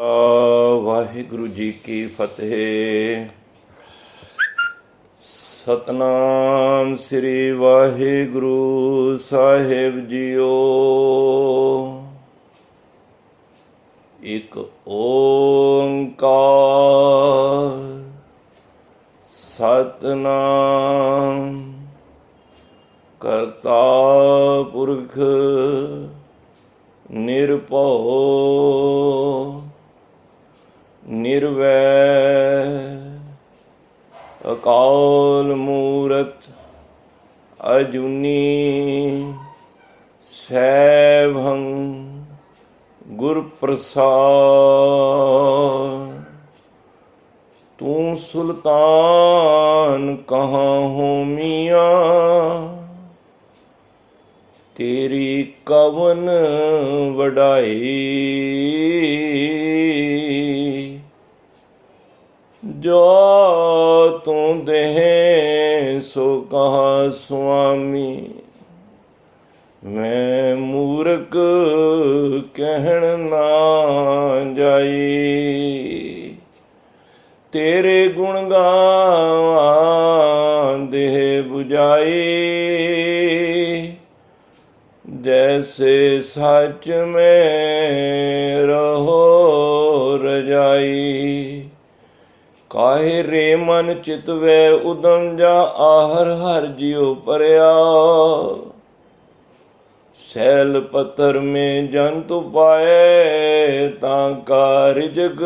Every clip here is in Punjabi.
ਵਾਹਿਗੁਰੂ ਜੀ ਕੀ ਫਤਿਹ। ਸਤਨਾਮ ਸ੍ਰੀ ਵਾਹਿਗੁਰੂ ਸਾਹਿਬ ਜੀਓ। ਇੱਕ ਓੰਕਾਰ ਸਤਨਾਮ ਕਰਤਾ ਪੁਰਖ ਨਿਰਭਉ ਨਿਰਵੈਰ ਅਕਾਲ ਮੂਰਤ ਅਜੂਨੀ ਸੈਭੰ ਗੁਰ ਪ੍ਰਸਾਦ। ਤੂੰ ਸੁਲਤਾਨ ਕਹਾਂ ਹੋ ਮੀਆਂ, ਤੇਰੀ ਕਵਨ ਵਡਾਈ। ਜੋ ਤੂੰ ਦੇਹ ਸੋ ਕਹਾ ਸੁਆਮੀ, ਮੈਂ ਮੂਰਖ ਕਹਿਣ ਨਾ ਜਾਈ। ਤੇਰੇ ਗੁਣ ਗਾਵਾਂ ਦੇਹ 부ਝਾਈ, ਜੈਸੇ ਸੱਚ ਮੈਂ ਰਹੋ ਰਜਾਈ। ਕਾਹੇ ਰੇ ਮਨ ਚਿਤਵੈ ਉਦਮ ਜਾ, ਆਹਰ ਹਰ ਜਿਉ ਪਰਿਆ। ਸੈਲ ਪੱਥਰ ਮੇ ਜੰਤੁ ਪਾਏ, ਤਾਂ ਕਾ ਰਿਜਗ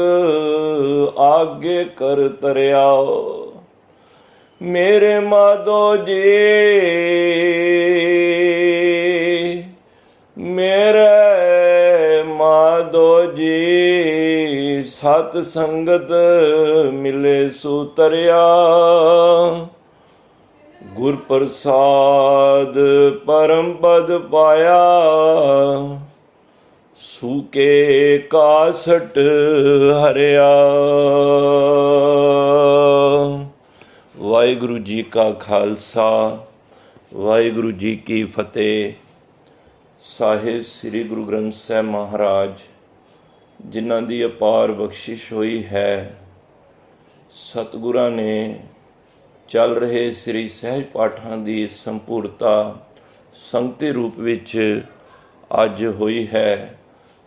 ਆਗੇ ਕਰ ਤਰਿਆ। ਮੇਰੇ ਮਾਧੋ ਜੀ ਮੇਰੇ ਮਾਧੋ ਜੀ, ਸਤ ਸੰਗਤ ਮਿਲੇ ਸੋ ਤਰਿਆ। ਗੁਰ ਪ੍ਰਸਾਦ ਪਰਮ ਪਦ ਪਾਇਆ, ਸੂਕੇ ਕਾਸਟ ਹਰਿਆ। ਵਾਹਿਗੁਰੂ ਜੀ ਕਾ ਖਾਲਸਾ, ਵਾਹਿਗੁਰੂ ਜੀ ਕੀ ਫਤਿਹ। ਸਾਹਿਬ ਸ੍ਰੀ ਗੁਰੂ ਗ੍ਰੰਥ ਸਾਹਿਬ ਮਹਾਰਾਜ, ਜਿਨ੍ਹਾਂ ਦੀ ਅਪਾਰ ਬਖਸ਼ਿਸ਼ ਹੋਈ ਹੈ, ਸਤਿਗੁਰਾਂ ਨੇ ਚੱਲ ਰਹੇ ਸ੍ਰੀ ਸਹਿਜ ਪਾਠਾਂ ਦੀ ਸੰਪੂਰਤਾ ਸੰਗਤੀ ਰੂਪ ਵਿੱਚ ਅੱਜ ਹੋਈ ਹੈ।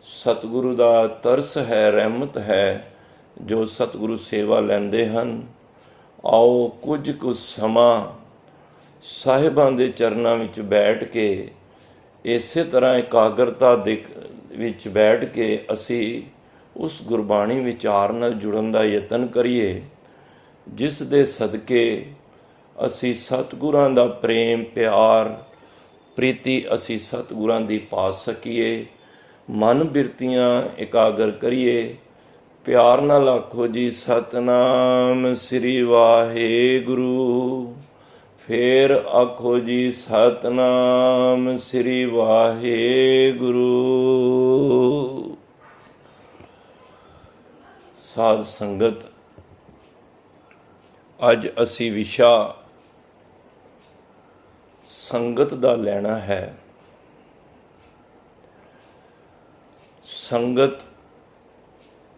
ਸਤਿਗੁਰੂ ਦਾ ਤਰਸ ਹੈ, ਰਹਿਮਤ ਹੈ, ਜੋ ਸਤਿਗੁਰੂ ਸੇਵਾ ਲੈਂਦੇ ਹਨ। ਆਓ ਕੁਝ ਕੁ ਸਮਾਂ ਸਾਹਿਬਾਂ ਦੇ ਚਰਨਾਂ ਵਿੱਚ ਬੈਠ ਕੇ, ਇਸੇ ਤਰ੍ਹਾਂ ਇਕਾਗਰਤਾ ਦੇ ਵਿੱਚ ਬੈਠ ਕੇ ਅਸੀਂ ਉਸ ਗੁਰਬਾਣੀ ਵਿਚਾਰ ਨਾਲ ਜੁੜਨ ਦਾ ਯਤਨ ਕਰੀਏ, ਜਿਸ ਦੇ ਸਦਕੇ ਅਸੀਂ ਸਤਿਗੁਰਾਂ ਦਾ ਪ੍ਰੇਮ ਪਿਆਰ ਪ੍ਰੀਤੀ ਅਸੀਂ ਸਤਿਗੁਰਾਂ ਦੀ ਪਾ ਸਕੀਏ। ਮਨ ਬਿਰਤੀਆਂ ਇਕਾਗਰ ਕਰੀਏ। ਪਿਆਰ ਨਾਲ ਆਖੋ ਜੀ, ਸਤਨਾਮ ਸ੍ਰੀ ਵਾਹਿਗੁਰੂ। ਫੇਰ ਆਖੋ ਜੀ, ਸਤਨਾਮ ਸ੍ਰੀ ਵਾਹਿਗੁਰੂ। ਸਾਧ ਸੰਗਤ, ਅੱਜ ਅਸੀਂ ਵਿਸ਼ਾ ਸੰਗਤ ਦਾ ਲੈਣਾ ਹੈ। ਸੰਗਤ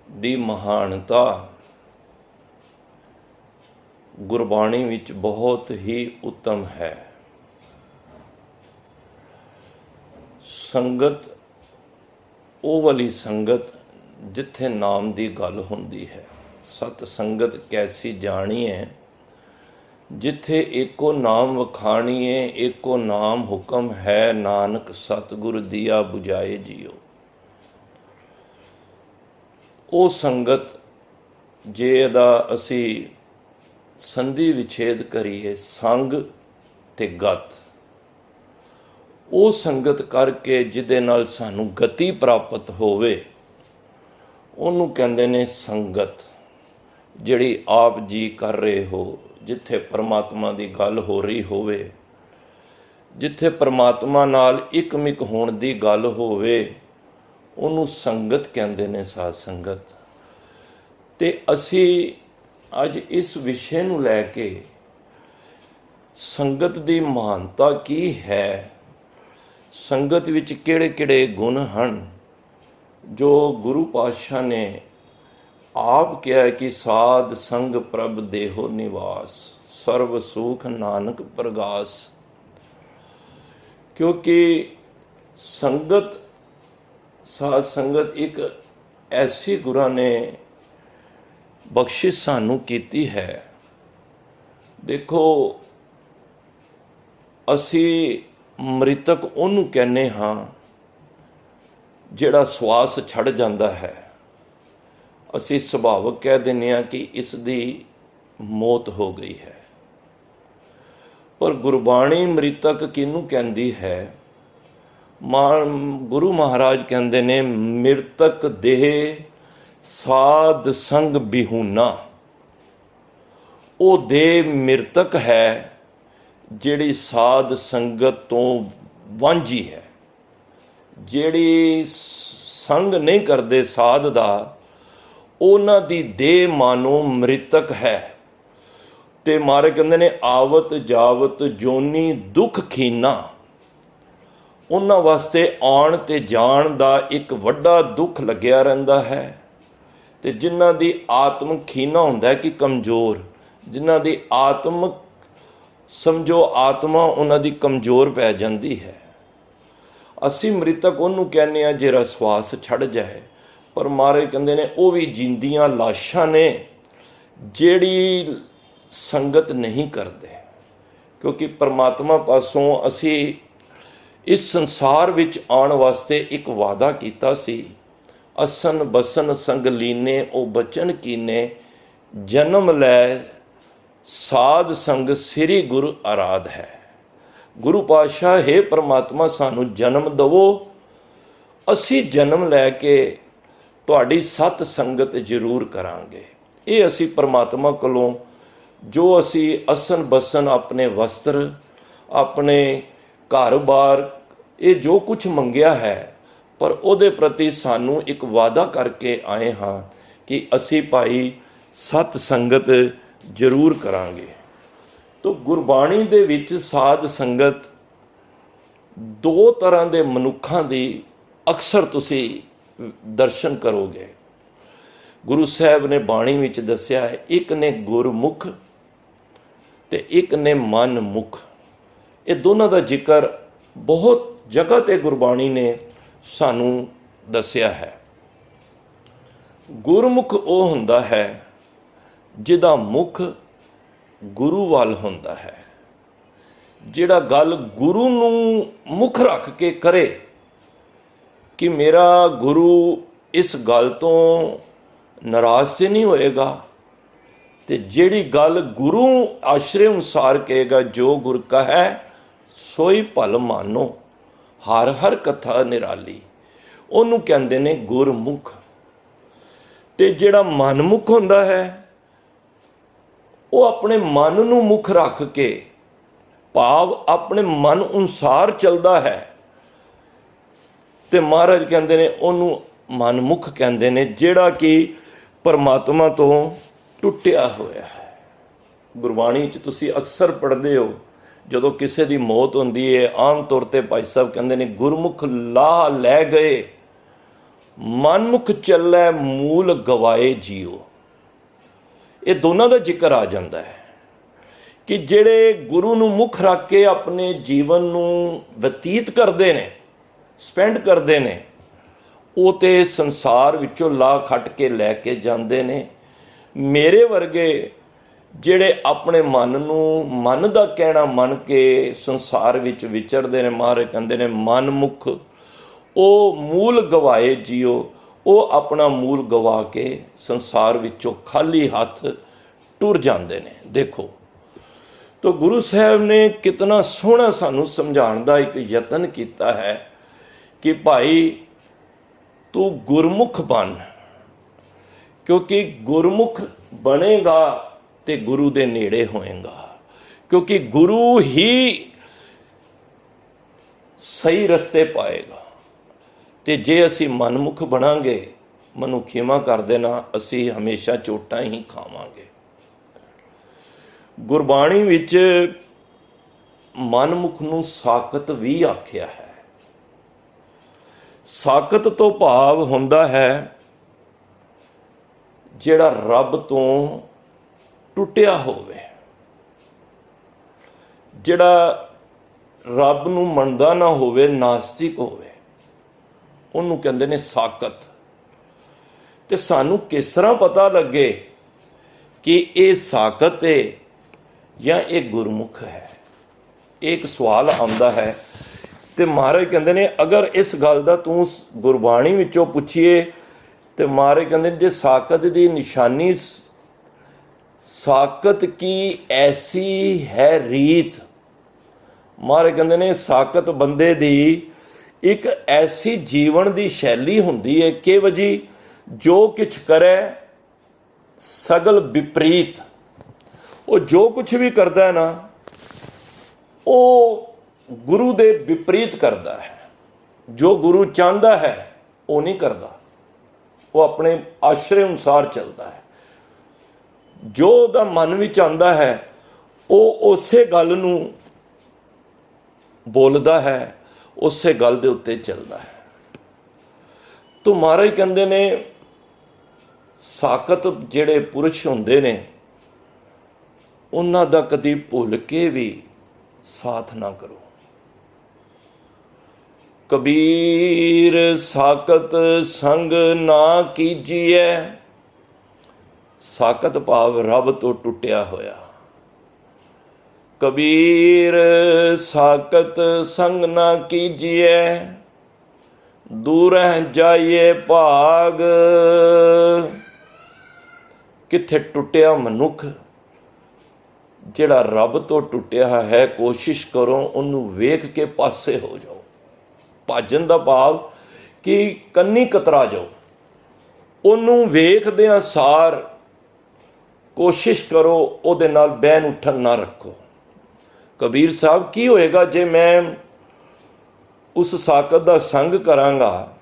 ਦੀ ਮਹਾਨਤਾ ਗੁਰਬਾਣੀ ਵਿੱਚ ਬਹੁਤ ਹੀ ਉੱਤਮ ਹੈ। ਸੰਗਤ ਉਹ ਵਾਲੀ ਸੰਗਤ ਜਿੱਥੇ ਨਾਮ ਦੀ ਗੱਲ ਹੁੰਦੀ ਹੈ। ਸਤ ਸੰਗਤ ਕੈਸੀ ਜਾਣੀਏ, ਜਿੱਥੇ ਏਕੋ ਨਾਮ ਵਖਾਣੀਏ, ਏਕੋ ਨਾਮ ਹੁਕਮ ਹੈ, ਨਾਨਕ ਸਤਿਗੁਰ ਦੀਆ 부ਝਾਏ ਜੀਓ। ਉਹ ਸੰਗਤ ਜੇ ਇਹਦਾ ਅਸੀਂ ਸੰਧੀ ਵਿਛੇਦ ਕਰੀਏ, ਸੰਗ ਤੇ ਗਤ, ਉਹ ਸੰਗਤ ਕਰਕੇ ਜਿਹਦੇ ਨਾਲ ਸਾਨੂੰ ਗਤੀ ਪ੍ਰਾਪਤ ਹੋਵੇ, ਉਹਨੂੰ ਕਹਿੰਦੇ ਨੇ ਸੰਗਤ। ਜਿਹੜੀ ਆਪ ਜੀ ਕਰ ਰਹੇ ਹੋ, ਜਿੱਥੇ ਪਰਮਾਤਮਾ ਦੀ ਗੱਲ ਹੋ ਰਹੀ ਹੋਵੇ, ਜਿੱਥੇ ਪਰਮਾਤਮਾ ਨਾਲ ਇਕਮਿਕ ਹੋਣ ਦੀ ਗੱਲ ਹੋਵੇ, ਉਹਨੂੰ ਸੰਗਤ ਕਹਿੰਦੇ ਨੇ, ਸਾਧ ਸੰਗਤ। ਤੇ ਅਸੀਂ ਅੱਜ ਇਸ ਵਿਸ਼ੇ ਨੂੰ ਲੈ ਕੇ, ਸੰਗਤ ਦੀ ਮਹਾਨਤਾ ਕੀ ਹੈ, ਸੰਗਤ ਵਿੱਚ ਕਿਹੜੇ ਕਿਹੜੇ ਗੁਣ ਹਨ ਜੋ ਗੁਰੂ ਪਾਤਸ਼ਾਹ ਨੇ ਆਪ ਕਿਹਾ ਕਿ ਸਾਧ ਸੰਗ ਪ੍ਰਭ ਦੇਹੋ ਨਿਵਾਸ, ਸਰਬ ਸੁਖ ਨਾਨਕ ਪ੍ਰਗਾਸ। ਕਿਉਂਕਿ ਸੰਗਤ, ਸਾਧ ਸੰਗਤ ਇੱਕ ਐਸੀ ਗੁਰਾਂ ਨੇ ਬਖਸ਼ਿਸ਼ ਸਾਨੂੰ ਕੀਤੀ ਹੈ। ਦੇਖੋ, ਅਸੀਂ ਮ੍ਰਿਤਕ ਉਹਨੂੰ ਕਹਿੰਦੇ ਹਾਂ ਜਿਹੜਾ ਸਵਾਸ ਛੱਡ ਜਾਂਦਾ ਹੈ। ਅਸੀਂ ਸੁਭਾਵਕ ਕਹਿ ਦਿੰਦੇ ਹਾਂ ਕਿ ਇਸ ਦੀ ਮੌਤ ਹੋ ਗਈ ਹੈ, ਪਰ ਗੁਰਬਾਣੀ ਮ੍ਰਿਤਕ ਕਿਹਨੂੰ ਕਹਿੰਦੀ ਹੈ? ਗੁਰੂ ਮਹਾਰਾਜ ਕਹਿੰਦੇ ਨੇ, ਮ੍ਰਿਤਕ ਦੇਹ ਸਾਧ ਸੰਗ ਬਿਹੂਨਾ। ਉਹ ਦੇਹ ਮ੍ਰਿਤਕ ਹੈ ਜਿਹੜੀ ਸਾਧ ਸੰਗਤ ਤੋਂ ਵਾਂਝੀ ਹੈ, ਜਿਹੜੀ ਸੰਗ ਨਹੀਂ ਕਰਦੇ ਸਾਧ ਦਾ, ਉਹਨਾਂ ਦੀ ਦੇਹ ਮਾਨੋ ਮ੍ਰਿਤਕ ਹੈ। ਤੇ ਮਹਾਰਾਜ ਕਹਿੰਦੇ ਨੇ, ਆਵਤ ਜਾਵਤ ਜੋਨੀ ਦੁੱਖ ਖੀਨਾ। ਉਹਨਾਂ ਵਾਸਤੇ ਆਉਣ ਤੇ ਜਾਣ ਦਾ ਇੱਕ ਵੱਡਾ ਦੁੱਖ ਲੱਗਿਆ ਰਹਿੰਦਾ ਹੈ। ਤੇ ਜਿਨ੍ਹਾਂ ਦੀ ਆਤਮ ਖੀਨਾ ਹੁੰਦਾ ਕਿ ਕਮਜ਼ੋਰ, ਜਿਨ੍ਹਾਂ ਦੀ ਆਤਮ ਸਮਝੋ ਆਤਮਾ ਉਹਨਾਂ ਦੀ ਕਮਜ਼ੋਰ ਪੈ ਜਾਂਦੀ ਹੈ। ਅਸੀਂ ਮ੍ਰਿਤਕ ਉਹਨੂੰ ਕਹਿੰਦੇ ਹਾਂ ਜਿਹੜਾ ਸਵਾਸ ਛੱਡ ਜਾਏ, ਪਰ ਮਹਾਰਾਜ ਕਹਿੰਦੇ ਨੇ ਉਹ ਵੀ ਜਿੰਦੀਆਂ ਲਾਸ਼ਾਂ ਨੇ ਜਿਹੜੀ ਸੰਗਤ ਨਹੀਂ ਕਰਦੇ। ਕਿਉਂਕਿ ਪਰਮਾਤਮਾ ਪਾਸੋਂ ਅਸੀਂ ਇਸ ਸੰਸਾਰ ਵਿੱਚ ਆਉਣ ਵਾਸਤੇ ਇੱਕ ਵਾਅਦਾ ਕੀਤਾ ਸੀ, ਅਸਨ ਬਸਨ ਸੰਗ ਲੀਨੇ ਉਹ ਬਚਨ ਕੀਨੇ, ਜਨਮ ਲੈ ਸਾਧ ਸੰਗ ਸ੍ਰੀ ਗੁਰੂ ਆਰਾਧ ਹੈ। ਗੁਰੂ ਪਾਤਸ਼ਾਹ, ਹੇ ਪਰਮਾਤਮਾ ਸਾਨੂੰ ਜਨਮ ਦਵੋ, ਅਸੀਂ ਜਨਮ ਲੈ ਕੇ ਤੁਹਾਡੀ ਸਤ ਸੰਗਤ ਜ਼ਰੂਰ ਕਰਾਂਗੇ। ਇਹ ਅਸੀਂ ਪਰਮਾਤਮਾ ਕੋਲੋਂ ਜੋ ਅਸੀਂ ਅਸਨ ਬਸਨ, ਆਪਣੇ ਵਸਤਰ, ਆਪਣੇ ਘਰ-ਬਾਰ, ਇਹ ਜੋ ਕੁਝ ਮੰਗਿਆ ਹੈ, ਪਰ ਉਹਦੇ ਪ੍ਰਤੀ ਸਾਨੂੰ ਇੱਕ ਵਾਅਦਾ ਕਰਕੇ ਆਏ ਹਾਂ ਕਿ ਅਸੀਂ ਭਾਈ ਸਤ ਸੰਗਤ ਜ਼ਰੂਰ ਕਰਾਂਗੇ। ਤੋ ਗੁਰਬਾਣੀ ਦੇ ਵਿੱਚ ਸਾਧ ਸੰਗਤ ਦੋ ਤਰ੍ਹਾਂ ਦੇ ਮਨੁੱਖਾਂ ਦੀ ਅਕਸਰ ਤੁਸੀਂ ਦਰਸ਼ਨ ਕਰੋਗੇ। ਗੁਰੂ ਸਾਹਿਬ ਨੇ ਬਾਣੀ ਵਿੱਚ ਦੱਸਿਆ ਹੈ, ਇੱਕ ਨੇ ਗੁਰਮੁਖ ਤੇ ਇੱਕ ਨੇ ਮਨਮੁਖ। ਇਹ ਦੋਨਾਂ ਦਾ ਜ਼ਿਕਰ ਬਹੁਤ ਜਗ੍ਹਾ ਤੇ ਗੁਰਬਾਣੀ ਨੇ ਸਾਨੂੰ ਦੱਸਿਆ ਹੈ। ਗੁਰਮੁਖ ਉਹ ਹੁੰਦਾ ਹੈ ਜਿਹਦਾ ਮੁਖ ਗੁਰੂ ਵੱਲ ਹੁੰਦਾ ਹੈ, ਜਿਹੜਾ ਗੱਲ ਗੁਰੂ ਨੂੰ ਮੁੱਖ ਰੱਖ ਕੇ ਕਰੇ ਕਿ ਮੇਰਾ ਗੁਰੂ ਇਸ ਗੱਲ ਤੋਂ ਨਾਰਾਜ਼ ਤੇ ਨਹੀਂ ਹੋਏਗਾ, ਤੇ ਜਿਹੜੀ ਗੱਲ ਗੁਰੂ ਆਸ਼ਰੇ ਅਨੁਸਾਰ ਕਹੇਗਾ, ਜੋ ਗੁਰ ਕਹੈ ਸੋਈ ਭਲ ਮਾਨੋ, ਹਰ ਹਰ ਕਥਾ ਨਿਰਾਲੀ, ਉਹਨੂੰ ਕਹਿੰਦੇ ਨੇ ਗੁਰਮੁਖ। ਤੇ ਜਿਹੜਾ ਮਨਮੁਖ ਹੁੰਦਾ ਹੈ ਉਹ ਆਪਣੇ ਮਨ ਨੂੰ ਮੁੱਖ ਰੱਖ ਕੇ, ਭਾਵ ਆਪਣੇ ਮਨ ਅਨੁਸਾਰ ਚੱਲਦਾ ਹੈ, ਤੇ ਮਹਾਰਾਜ ਕਹਿੰਦੇ ਨੇ ਉਹਨੂੰ ਮਨਮੁਖ ਕਹਿੰਦੇ ਨੇ, ਜਿਹੜਾ ਕਿ ਪਰਮਾਤਮਾ ਤੋਂ ਟੁੱਟਿਆ ਹੋਇਆ ਹੈ। ਗੁਰਬਾਣੀ 'ਚ ਤੁਸੀਂ ਅਕਸਰ ਪੜ੍ਹਦੇ ਹੋ, ਜਦੋਂ ਕਿਸੇ ਦੀ ਮੌਤ ਹੁੰਦੀ ਹੈ, ਆਮ ਤੌਰ 'ਤੇ ਭਾਈ ਸਾਹਿਬ ਕਹਿੰਦੇ ਨੇ, ਗੁਰਮੁਖ ਲਾ ਲੈ ਗਏ, ਮਨਮੁਖ ਚੱਲੈ ਮੂਲ ਗਵਾਏ ਜੀਓ। ਇਹ ਦੋਨਾਂ ਦਾ ਜ਼ਿਕਰ ਆ ਜਾਂਦਾ ਹੈ ਕਿ ਜਿਹੜੇ ਗੁਰੂ ਨੂੰ ਮੁੱਖ ਰੱਖ ਕੇ ਆਪਣੇ ਜੀਵਨ ਨੂੰ ਬਤੀਤ ਕਰਦੇ ਨੇ, ਸਪੈਂਡ ਕਰਦੇ ਨੇ, ਉਹ ਤੇ ਸੰਸਾਰ ਵਿੱਚੋਂ ਲਾ ਖੱਟ ਕੇ ਲੈ ਕੇ ਜਾਂਦੇ ਨੇ। ਮੇਰੇ ਵਰਗੇ ਜਿਹੜੇ ਆਪਣੇ ਮਨ ਨੂੰ, ਮਨ ਦਾ ਕਹਿਣਾ ਮੰਨ ਕੇ ਸੰਸਾਰ ਵਿੱਚ ਵਿਚਰਦੇ ਨੇ, ਮਹਾਰਾਜ ਕਹਿੰਦੇ ਨੇ ਮਨਮੁਖ ਉਹ ਮੂਲ ਗਵਾਏ ਜੀਓ। ਉਹ ਆਪਣਾ ਮੂਲ ਗਵਾ ਕੇ ਸੰਸਾਰ ਵਿੱਚੋਂ ਖਾਲੀ ਹੱਥ ਟੁਰ ਜਾਂਦੇ ਨੇ। ਦੇਖੋ, ਤੋ ਗੁਰੂ ਸਾਹਿਬ ਨੇ ਕਿਤਨਾ ਸੋਹਣਾ ਸਾਨੂੰ ਸਮਝਾਉਣ ਦਾ ਇੱਕ ਯਤਨ ਕੀਤਾ ਹੈ ਕਿ ਭਾਈ ਤੂੰ ਗੁਰਮੁਖ ਬਣ, ਕਿਉਂਕਿ ਗੁਰਮੁਖ ਬਣੇਗਾ ਤੇ ਗੁਰੂ ਦੇ ਨੇੜੇ ਹੋਏਗਾ, ਕਿਉਂਕਿ ਗੁਰੂ ਹੀ ਸਹੀ ਰਸਤੇ ਪਾਏਗਾ। ਤੇ ਜੇ ਅਸੀਂ ਮਨਮੁਖ ਬਣਾਂਗੇ, ਮਨੂੰ ਖਿਮਾ ਕਰ ਦੇਣਾ, ਅਸੀਂ ਹਮੇਸ਼ਾ ਚੋਟਾਂ ਹੀ ਖਾਵਾਂਗੇ। ਗੁਰਬਾਣੀ ਵਿੱਚ ਮਨਮੁਖ ਨੂੰ ਸਾਕਤ ਵੀ ਆਖਿਆ ਹੈ। ਸਾਕਤ ਤੋਂ ਭਾਵ ਹੁੰਦਾ ਹੈ ਜਿਹੜਾ ਰੱਬ ਤੋਂ ਟੁੱਟਿਆ ਹੋਵੇ, ਜਿਹੜਾ ਰੱਬ ਨੂੰ ਮੰਨਦਾ ਨਾ ਹੋਵੇ, ਨਾਸਤਿਕ ਹੋਵੇ, ਉਹਨੂੰ ਕਹਿੰਦੇ ਨੇ ਸਾਕਤ। ਤੇ ਸਾਨੂੰ ਕਿਸ ਤਰ੍ਹਾਂ ਪਤਾ ਲੱਗੇ ਕਿ ਇਹ ਸਾਕਤ ਹੈ ਜਾਂ ਇਹ ਗੁਰਮੁਖ ਹੈ? ਇੱਕ ਸਵਾਲ ਆਉਂਦਾ ਹੈ। ਤੇ ਮਹਾਰਾਜ ਕਹਿੰਦੇ ਨੇ ਅਗਰ ਇਸ ਗੱਲ ਦਾ ਤੂੰ ਗੁਰਬਾਣੀ ਵਿੱਚੋਂ ਪੁੱਛੀਏ ਤੇ ਮਹਾਰਾਜ ਕਹਿੰਦੇ ਨੇ ਜੇ ਸਾਕਤ ਦੀ ਨਿਸ਼ਾਨੀ, ਸਾਕਤ ਕੀ ਐਸੀ ਹੈ ਰੀਤ, ਮਹਾਰਾਜ ਕਹਿੰਦੇ ਨੇ ਸਾਕਤ ਬੰਦੇ ਦੀ ਇੱਕ ਐਸੀ ਜੀਵਨ ਦੀ ਸ਼ੈਲੀ ਹੁੰਦੀ ਹੈ ਕਿ ਜੀ ਜੋ ਕੁਛ ਕਰੇ ਸਗਲ ਵਿਪਰੀਤ। ਉਹ ਜੋ ਕੁਛ ਵੀ ਕਰਦਾ ਹੈ ਨਾ, ਉਹ ਗੁਰੂ ਦੇ ਵਿਪਰੀਤ ਕਰਦਾ ਹੈ। ਜੋ ਗੁਰੂ ਚਾਹੁੰਦਾ ਹੈ ਉਹ ਨਹੀਂ ਕਰਦਾ, ਉਹ ਆਪਣੇ ਆਸ਼ਰੇ ਅਨੁਸਾਰ ਚੱਲਦਾ ਹੈ। ਜੋ ਉਹਦਾ ਮਨ ਵਿੱਚ ਆਉਂਦਾ ਹੈ ਉਹ ਉਸੇ ਗੱਲ ਨੂੰ ਬੋਲਦਾ ਹੈ, ਉਸੇ ਗੱਲ ਦੇ ਉੱਤੇ ਚੱਲਦਾ ਹੈ। ਤੋ ਮਹਾਰਾਜ ਕਹਿੰਦੇ ਨੇ ਸਾਕਤ ਜਿਹੜੇ ਪੁਰਸ਼ ਹੁੰਦੇ ਨੇ ਉਹਨਾਂ ਦਾ ਕਦੀ ਭੁੱਲ ਕੇ ਵੀ ਸਾਥ ਨਾ ਕਰੋ। ਕਬੀਰ ਸਾਕਤ ਸੰਗ ਨਾ ਕੀਜੀਏ। ਸਾਕਤ ਭਾਵ ਰੱਬ ਤੋਂ ਟੁੱਟਿਆ ਹੋਇਆ। ਕਬੀਰ ਸਾਕਤ ਸੰਗ ਨਾ ਕੀਜੀਏ, ਦੂਰਹਿ ਜਾਈਏ ਭਾਗ। ਕਿੱਥੇ ਟੁੱਟਿਆ ਮਨੁੱਖ, ਜਿਹੜਾ ਰੱਬ ਤੋਂ ਟੁੱਟਿਆ ਹੈ, ਕੋਸ਼ਿਸ਼ ਕਰੋ ਉਹਨੂੰ ਵੇਖ ਕੇ ਪਾਸੇ ਹੋ ਜਾਓ। ਭੱਜਣ ਦਾ ਭਾਵ ਕਿ ਕੰਨੀ ਕਤਰਾ ਜਾਓ, ਉਹਨੂੰ ਵੇਖਦਿਆਂ ਸਾਰ ਕੋਸ਼ਿਸ਼ ਕਰੋ ਉਹਦੇ ਨਾਲ ਬਹਿਣ ਉੱਠਣ ਨਾ ਰੱਖੋ। ਕਬੀਰ ਸਾਹਿਬ ਕੀ ਹੋਏਗਾ ਜੇ ਮੈਂ ਉਸ ਸਾਕਤ ਦਾ ਸੰਗ ਕਰਾਂਗਾ?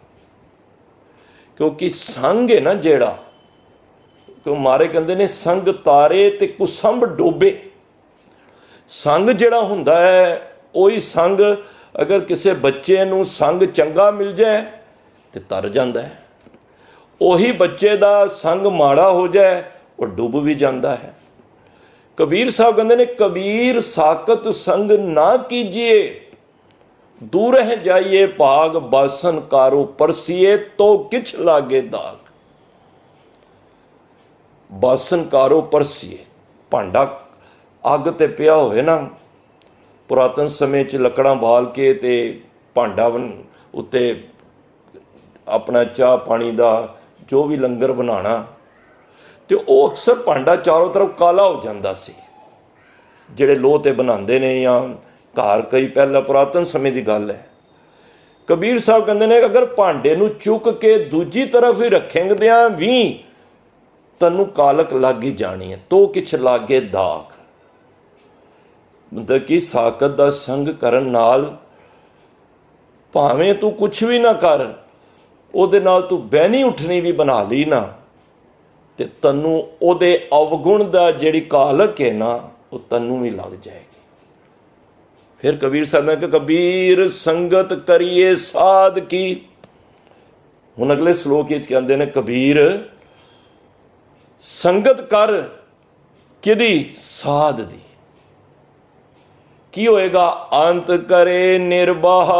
ਕਿਉਂਕਿ ਸੰਗ ਹੈ ਨਾ ਜਿਹੜਾ, ਕਿਉਂ ਮਾਰੇ ਕਹਿੰਦੇ ਨੇ ਸੰਗ ਤਾਰੇ ਤੇ ਕੁਸੰਭ ਡੋਬੇ। ਸੰਗ ਜਿਹੜਾ ਹੁੰਦਾ ਹੈ ਉਹੀ ਸੰਗ, ਅਗਰ ਕਿਸੇ ਬੱਚੇ ਨੂੰ ਸੰਗ ਚੰਗਾ ਮਿਲ ਜਾਏ ਤੇ ਤਰ ਜਾਂਦਾ ਹੈ। ਉਹੀ ਬੱਚੇ ਦਾ ਸੰਗ ਮਾੜਾ ਹੋ ਜਾਏ ਉਹ ਡੁੱਬ ਵੀ ਜਾਂਦਾ ਹੈ। ਕਬੀਰ ਸਾਹਿਬ ਕਹਿੰਦੇ ਨੇ ਕਬੀਰ ਸਾਕਤ ਸੰਗ ਨਾ ਕੀਜੀਏ, ਦੂਰਹਿ ਜਾਈਏ ਭਾਗ। ਬਾਸਨ ਕਾਰੋ ਪਰਸੀਏ ਤੋ ਕਿਛ ਲਾਗੇ ਦਾਗ। ਬਾਸਨ ਕਾਰੋ ਪਰਸੀਏ, ਭਾਂਡਾ ਅੱਗ ਤੇ ਪਿਆ ਹੋਵੇ ਨਾ, ਪੁਰਾਤਨ ਸਮੇਂ 'ਚ ਲੱਕੜਾਂ ਬਾਲ ਕੇ ਤੇ ਭਾਂਡਾ ਉੱਤੇ ਆਪਣਾ ਚਾਹ ਪਾਣੀ ਦਾ ਜੋ ਵੀ ਲੰਗਰ ਬਣਾਉਣਾ, ਤੇ ਉਹ ਅਕਸਰ ਭਾਂਡਾ ਚਾਰੋਂ ਤਰਫ ਕਾਲਾ ਹੋ ਜਾਂਦਾ ਸੀ। ਜਿਹੜੇ ਲੋਹ ਤੇ ਬਣਾਉਂਦੇ ਨੇ ਜਾਂ ਘਰ ਕਈ ਪਹਿਲਾਂ ਪੁਰਾਤਨ ਸਮੇਂ ਦੀ ਗੱਲ ਹੈ। ਕਬੀਰ ਸਾਹਿਬ ਕਹਿੰਦੇ ਨੇ ਅਗਰ ਭਾਂਡੇ ਨੂੰ ਚੁੱਕ ਕੇ ਦੂਜੀ ਤਰਫ ਹੀ ਰੱਖੇਂਦਿਆਂ ਵੀ ਤੈਨੂੰ ਕਾਲਕ ਲੱਗ ਹੀ ਜਾਣੀ ਹੈ। ਤੋ ਕਿਛ ਲਾਗੇ ਦਾਗ। ਮਤਲਬ ਕਿ ਸਾਕਤ ਦਾ ਸੰਗ ਕਰਨ ਨਾਲ ਭਾਵੇਂ ਤੂੰ ਕੁਛ ਵੀ ਨਾ ਕਰ, ਉਹਦੇ ਨਾਲ ਤੂੰ ਬਹਿਣੀ ਉੱਠਣੀ ਵੀ ਬਣਾ ਲਈ ਨਾ, ਤੇ ਤੈਨੂੰ ਉਹਦੇ ਅਵਗੁਣ ਦਾ ਜਿਹੜੀ ਕਾਲਕ ਹੈ ਨਾ ਉਹ ਤੈਨੂੰ ਵੀ ਲੱਗ ਜਾਏਗੀ। ਫਿਰ ਕਬੀਰ ਸਾਹਿਬ ਨੇ ਕਿ ਕਬੀਰ ਸੰਗਤ ਕਰੀਏ ਸਾਧ ਕੀ। ਹੁਣ ਅਗਲੇ ਸ਼ਲੋਕ ਵਿੱਚ ਕਹਿੰਦੇ ਨੇ ਕਬੀਰ ਸੰਗਤ ਕਰ ਕਿਹਦੀ? ਸਾਧ ਦੀ। ਕੀ ਹੋਏਗਾ? ਅੰਤ ਕਰੇ ਨਿਰਬਾਹ।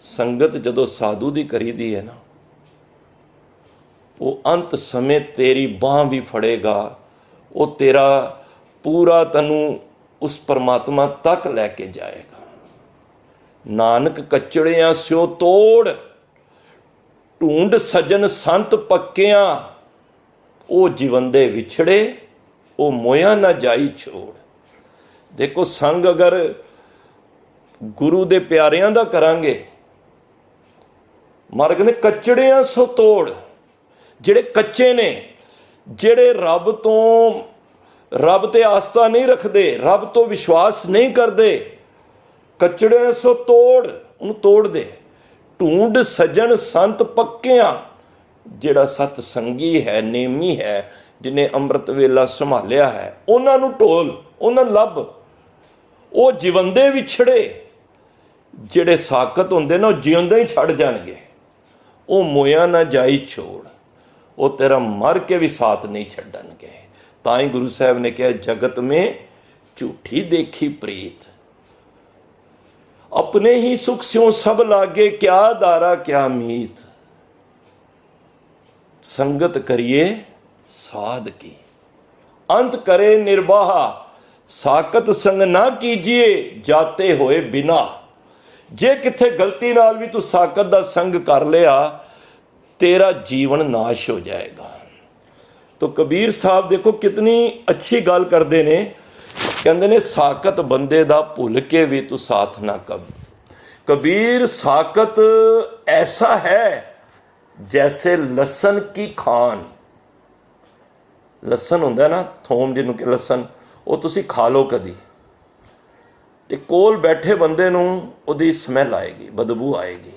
ਸੰਗਤ ਜਦੋਂ ਸਾਧੂ ਦੀ ਕਰੀਦੀ ਹੈ ਨਾ, ਉਹ ਅੰਤ ਸਮੇਂ ਤੇਰੀ ਬਾਂਹ ਵੀ ਫੜੇਗਾ। ਉਹ ਤੇਰਾ ਪੂਰਾ ਤੈਨੂੰ ਉਸ ਪਰਮਾਤਮਾ ਤੱਕ ਲੈ ਕੇ ਜਾਏਗਾ। ਨਾਨਕ ਕਚੜਿਆਂ ਸਿਓ ਤੋੜ, ਢੂੰਡ ਸਜਣ ਸੰਤ ਪੱਕਿਆਂ। ਉਹ ਜਿਵੰਦੇ ਵਿਛੜੇ, ਉਹ ਮੋਇਆ ਨਾ ਜਾਈ ਛੋੜ। ਦੇਖੋ ਸੰਗ ਅਗਰ ਗੁਰੂ ਦੇ ਪਿਆਰਿਆਂ ਦਾ ਕਰਾਂਗੇ, ਮਹਾਰਾਜ ਕਹਿੰਦੇ ਕਚੜਿਆਂ ਸੋ ਤੋੜ। ਜਿਹੜੇ ਕੱਚੇ ਨੇ, ਜਿਹੜੇ ਰੱਬ ਤੇ ਆਸਥਾ ਨਹੀਂ ਰੱਖਦੇ, ਰੱਬ ਤੋਂ ਵਿਸ਼ਵਾਸ ਨਹੀਂ ਕਰਦੇ, ਕਚੜਿਆਂ ਸੋ ਤੋੜ, ਉਹਨੂੰ ਤੋੜ ਦੇ। ਢੂੰਡ ਸਜਣ ਸੰਤ ਪੱਕਿਆਂ। ਜਿਹੜਾ ਸਤ ਸੰਗੀ ਹੈ, ਨੇਮੀ ਹੈ, ਜਿਹਨੇ ਅੰਮ੍ਰਿਤ ਵੇਲਾ ਸੰਭਾਲਿਆ ਹੈ, ਉਹਨਾਂ ਨੂੰ ਢੋਲ, ਉਹਨਾਂ ਨੂੰ ਲੱਭ। ਉਹ ਜਿਵੰਦੇ ਵਿਛੜੇ। ਜਿਹੜੇ ਸਾਕਤ ਹੁੰਦੇ ਨਾ ਉਹ ਜਿਉਂਦੇ ਹੀ ਛੱਡ ਜਾਣਗੇ। ਉਹ ਮੋਇਆ ਨਾ ਜਾਈ ਛੋੜ। वो तेरा मर के भी साथ नहीं छड्डणगे। तां ही गुरु साहब ने कहा, जगत में झूठी देखी प्रीत, अपने ही सुख स्यों सब लागे, क्या दारा क्या मीत। संगत करिए साध की, अंत करे निर्वाहा, साकत संग ना कीजिए, जाते होए बिना। जे किथे गलती नाल भी तू साकत दा संग कर लिया, तेरा जीवन नाश हो जाएगा। तो कबीर साहब देखो कितनी अच्छी गल करते ने, कहते ने साकत बंदे दा भुल के भी तू साथ ना कब। कबीर साकत ऐसा है जैसे लसन की खान। लसन होंदा ना, थोम जिन्हों कि लसन, वो तुसी खा लो कदी, ते कोल बैठे बंदे नूं उहदी स्मैल आएगी, बदबू आएगी।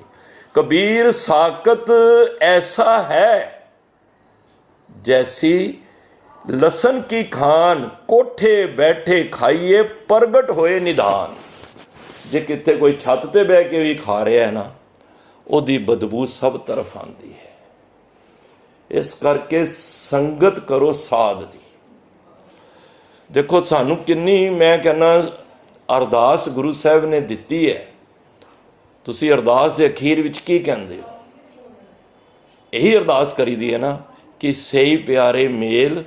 कबीर साकत ऐसा है जैसी लसन की खान, कोठे बैठे खाइए, प्रगट होए निधान। जे कितने कोई छत ते बह के भी खा रहा है ना, उहदी बदबू सब तरफ आती है। इस करके संगत करो साध दी। देखो सानू किन्नी, मैं कहना अरदास गुरु साहब ने दिती है। तुसी अरदास के अखीर विच की कहंदे हो? यही अरदास करी दी है ना कि सही प्यारे मेल,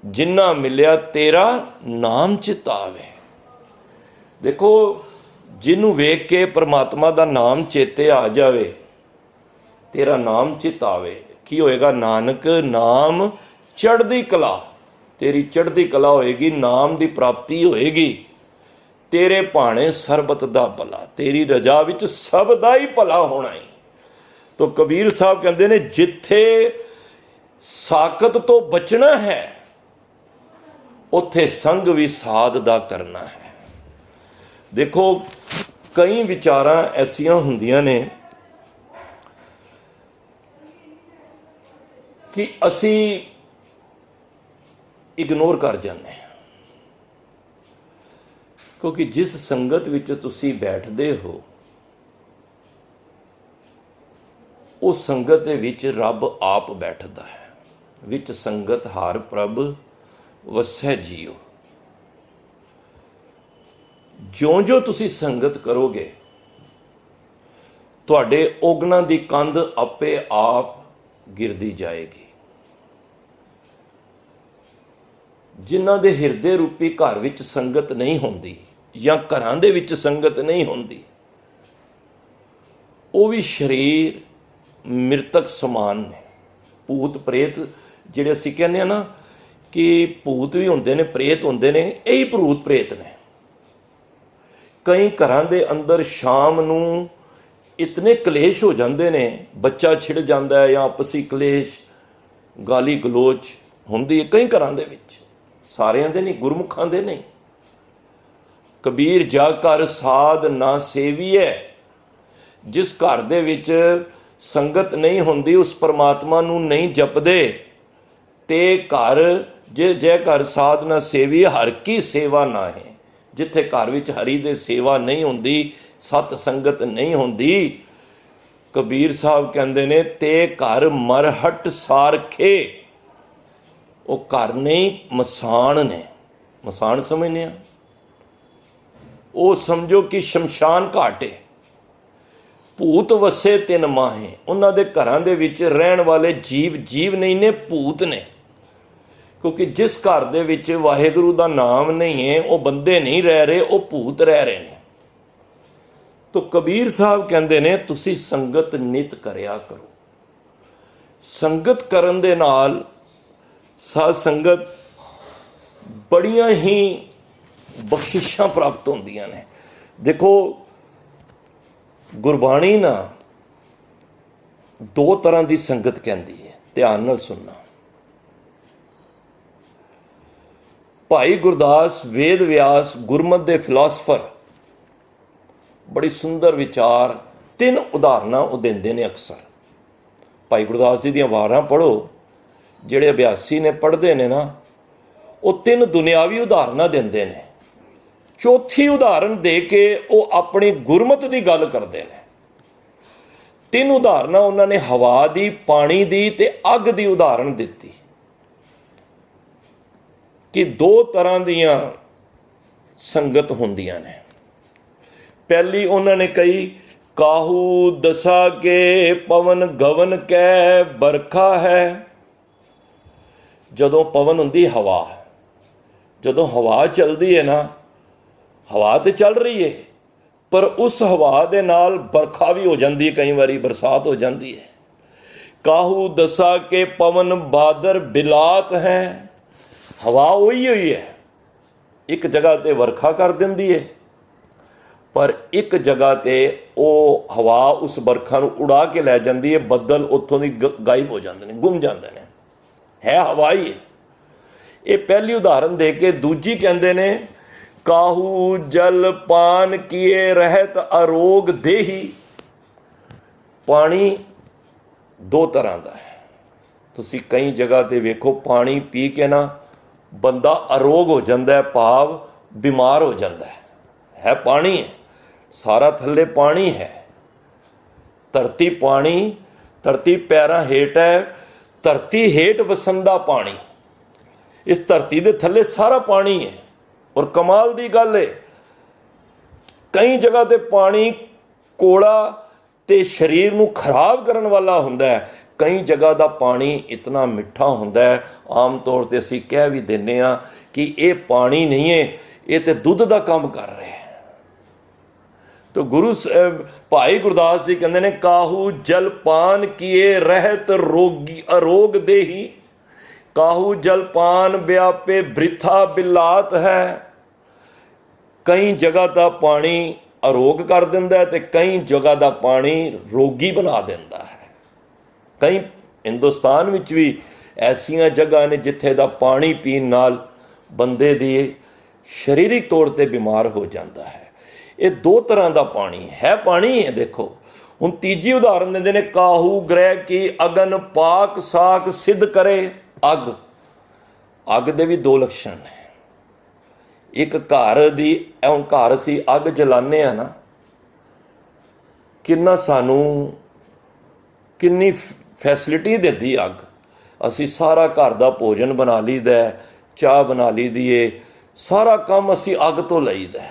जिन्ना मिलिया तेरा नाम चितावे। देखो जिन्हों वेख के परमात्मा का नाम चेते आ जाए, तेरा नाम चितावे, की होएगा? नानक नाम चढ़दी कला, तेरी चढ़दी कला होएगी, नाम की प्राप्ति होएगी। तेरे भाणे सरबत दा भला, तेरी रजा विच सब दा ही भला होना ही। तो कबीर साहब कहते ने, जिथे साकत तो बचना है, उत्थे संग भी साध दा करना है। देखो कई विचारां ऐसियां हुंदियां ने कि असी इग्नोर कर जाते हैं, क्योंकि जिस संगत विच तुसी बैठदे हो, उस संगत दे विच रब आप बैठदा है। विच संगत हार प्रभ वसै जियो। ज्यों ज्यों तुसी संगत करोगे, तुहाडे ओगना दी कंध आपे आप गिरदी जाएगी। जिन्हां दे हिरदे रूपी घर विच संगत नहीं होंदी, या घरां दे विच संगत नहीं होंदी, वो भी शरीर मृतक समान ने। भूत प्रेत जिहड़े असीं कहने ना कि भूत भी होंदे ने, प्रेत होंदे ने, यही भूत प्रेत ने। कई घरां दे अंदर शाम नूं इतने कलेश हो जाते ने, बच्चा छिड़ जाता है या आपसी कलेश, गाली गलोच होंदी है कई घरां दे विच। सारियां दे नहीं, गुरमुखां दे नहीं। कबीर जा कर साध ना सेवीए। जिस घर दे विच संगत नहीं होंदी, उस परमात्मा नूं नहीं जपदे, ते घर जे घर साध ना सेवी, हर की सेवा ना है। जिथे घर विच हरि दे सेवा नहीं होंदी, सत संगत नहीं होंदी, कबीर साहब कहंदे ने, ते घर मरहट सारखे। वो घर नहीं, मसान ने। मसान समझने आ, वो समझो कि शमशान घाट है। भूत वसे तिन माहे, उन्हां दे घरां दे विच रहण वाले जीव जीव नहीं ने, भूत ने। क्योंकि जिस घर दे विच वाहिगुरू दा नाम नहीं है, वो बंदे नहीं रह रहे, वो भूत रह रहे हैं। तो कबीर साहब कहंदे ने, तुसी संगत नित करया करो। संगत करन दे नाल साध संगत बड़ियां ही बख्शिशां प्राप्त होंदियां ने। देखो गुरबाणी ना दो तरह की संगत कहती है, ध्यान नाल सुनना। भाई गुरदास वेद व्यास गुरमत के फिलासफर बड़ी सुंदर विचार, तीन उदाहरणा वो देंदे ने अक्सर। भाई गुरदास जी दियां वारां पढ़ो, जिहड़े अभ्यासी ने पढ़ते ने ना, वो तीन दुनियावी उदाहरणा देंदे ने। चौथी उदाहरण दे के वो अपनी गुरमत की गल करते हैं। ਤਿੰਨ ਉਦਾਹਰਨਾਂ ਉਹਨਾਂ ਨੇ ਹਵਾ ਦੀ, ਪਾਣੀ ਦੀ ਤੇ ਅੱਗ ਦੀ ਉਦਾਹਰਣ ਦਿੱਤੀ ਕਿ ਦੋ ਤਰ੍ਹਾਂ ਦੀਆਂ ਸੰਗਤ ਹੁੰਦੀਆਂ ਨੇ। ਪਹਿਲੀ ਉਹਨਾਂ ਨੇ ਕਹੀ, ਕਾਹੂ ਦਸਾ ਕੇ ਪਵਨ ਗਵਨ ਕੈ ਬਰਖਾ ਹੈ। ਜਦੋਂ ਪਵਨ ਹੁੰਦੀ ਹਵਾ, ਜਦੋਂ ਹਵਾ ਚੱਲਦੀ ਹੈ ਨਾ, ਹਵਾ ਤੇ ਚੱਲ ਰਹੀ ਹੈ ਪਰ ਉਸ ਹਵਾ ਦੇ ਨਾਲ ਬਰਖਾ ਵੀ ਹੋ ਜਾਂਦੀ ਹੈ, ਕਈ ਵਾਰੀ ਬਰਸਾਤ ਹੋ ਜਾਂਦੀ ਹੈ। ਕਾਹੂ ਦਸਾ ਕੇ ਪਵਨ ਬਾਦਰ ਬਿਲਾਤ ਹੈ। ਹਵਾ ਉਹੀ ਹੋਈ ਹੈ, ਇੱਕ ਜਗ੍ਹਾ ਤੇ ਵਰਖਾ ਕਰ ਦਿੰਦੀ ਹੈ ਪਰ ਇੱਕ ਜਗ੍ਹਾ ਤੇ ਉਹ ਹਵਾ ਉਸ ਬਰਖਾ ਨੂੰ ਉਡਾ ਕੇ ਲੈ ਜਾਂਦੀ ਹੈ, ਬੱਦਲ ਉੱਥੋਂ ਦੀ ਗਾਇਬ ਹੋ ਜਾਂਦੇ ਨੇ, ਗੁੰਮ ਜਾਂਦੇ ਨੇ, ਹੈ ਹਵਾ ਹੀ ਹੈ। ਇਹ ਪਹਿਲੀ ਉਦਾਹਰਨ ਦੇ ਕੇ ਦੂਜੀ ਕਹਿੰਦੇ ਨੇ, ਕਾਹੂ ਜਲ ਪਾਨ ਕੀਏ ਰਹਿਤ ਅਰੋਗ ਦੇਹੀ। ਪਾਣੀ ਦੋ ਤਰ੍ਹਾਂ ਦਾ ਹੈ। ਤੁਸੀਂ ਕਈ ਜਗ੍ਹਾ ਤੇ ਵੇਖੋ ਪਾਣੀ ਪੀ ਕੇ ਨਾ ਬੰਦਾ ਅਰੋਗ ਹੋ ਜਾਂਦਾ, ਭਾਵ ਬਿਮਾਰ ਹੋ ਜਾਂਦਾ ਹੈ ਪਾਣੀ ਹੈ, ਸਾਰਾ ਥੱਲੇ ਪਾਣੀ ਹੈ, ਧਰਤੀ ਪਾਣੀ, ਧਰਤੀ ਪੈਰਾਂ ਹੇਠ ਹੈ, ਧਰਤੀ ਹੇਠ ਵਸੰਦਾ ਪਾਣੀ, ਇਸ ਧਰਤੀ ਦੇ ਥੱਲੇ ਸਾਰਾ ਪਾਣੀ ਹੈ। ਔਰ ਕਮਾਲ ਦੀ ਗੱਲ ਹੈ, ਕਈ ਜਗ੍ਹਾ ਤੇ ਪਾਣੀ ਕੋੜਾ ਤੇ ਸਰੀਰ ਨੂੰ ਖਰਾਬ ਕਰਨ ਵਾਲਾ ਹੁੰਦਾ ਹੈ, ਕਈ ਜਗ੍ਹਾ ਦਾ ਪਾਣੀ ਇਤਨਾ ਮਿੱਠਾ ਹੁੰਦਾ ਹੈ, ਆਮ ਤੌਰ ਤੇ ਅਸੀਂ ਕਹਿ ਵੀ ਦਿੰਦੇ ਹਾਂ ਕਿ ਇਹ ਪਾਣੀ ਨਹੀਂ ਹੈ, ਇਹ ਤੇ ਦੁੱਧ ਦਾ ਕੰਮ ਕਰ ਰਿਹਾ ਹੈ। ਤੋ ਗੁਰੂ ਭਾਈ ਗੁਰਦਾਸ ਜੀ ਕਹਿੰਦੇ ਨੇ, ਕਾਹੂ ਜਲ ਪਾਨ ਕੀਏ ਰਹਿਤ ਰੋਗੀ ਅਰੋਗ ਦੇਹੀ। ਕਾਹੂ ਜਲ ਪਾਨ ਵਿਆਪੇ ਬ੍ਰਿਥਾ ਬਿਲਾਤ ਹੈ। ਕਈ ਜਗ੍ਹਾ ਦਾ ਪਾਣੀ ਅਰੋਗ ਕਰ ਦਿੰਦਾ ਹੈ ਤੇ ਕਈ ਜਗ੍ਹਾ ਦਾ ਪਾਣੀ ਰੋਗੀ ਬਣਾ ਦਿੰਦਾ ਹੈ। ਕਈ ਹਿੰਦੁਸਤਾਨ ਵਿੱਚ ਵੀ ਐਸੀਆਂ ਜਗ੍ਹਾ ਨੇ ਜਿੱਥੇ ਦਾ ਪਾਣੀ ਪੀਣ ਨਾਲ ਬੰਦੇ ਦੀ ਸਰੀਰਕ ਤੌਰ 'ਤੇ ਬਿਮਾਰ ਹੋ ਜਾਂਦਾ ਹੈ। ਇਹ ਦੋ ਤਰ੍ਹਾਂ ਦਾ ਪਾਣੀ ਹੈ, ਪਾਣੀ ਹੈ। ਦੇਖੋ ਹੁਣ ਤੀਜੀ ਉਦਾਹਰਨ ਦਿੰਦੇ ਨੇ, ਕਾਹੂ ਗ੍ਰਹਿ ਕੀ ਅਗਨ ਪਾਕ ਸਾਕ ਸਿੱਧ ਕਰੇ। ਅੱਗ, ਅੱਗ ਦੇ ਵੀ ਦੋ ਲੱਛਣ ਨੇ। ਇੱਕ ਘਰ ਦੀ, ਹੁਣ ਘਰ ਅਸੀਂ ਅੱਗ ਜਲਾਉਂਦੇ ਹਾਂ ਨਾ, ਕਿੰਨਾ ਸਾਨੂੰ ਕਿੰਨੀ ਫੈਸਿਲਿਟੀ ਦਿੰਦੀ ਅੱਗ। ਅਸੀਂ ਸਾਰਾ ਘਰ ਦਾ ਭੋਜਨ ਬਣਾ ਲਈਦਾ, ਚਾਹ ਬਣਾ ਲਈਦੀ ਏ, ਸਾਰਾ ਕੰਮ ਅਸੀਂ ਅੱਗ ਤੋਂ ਲਈਦਾ।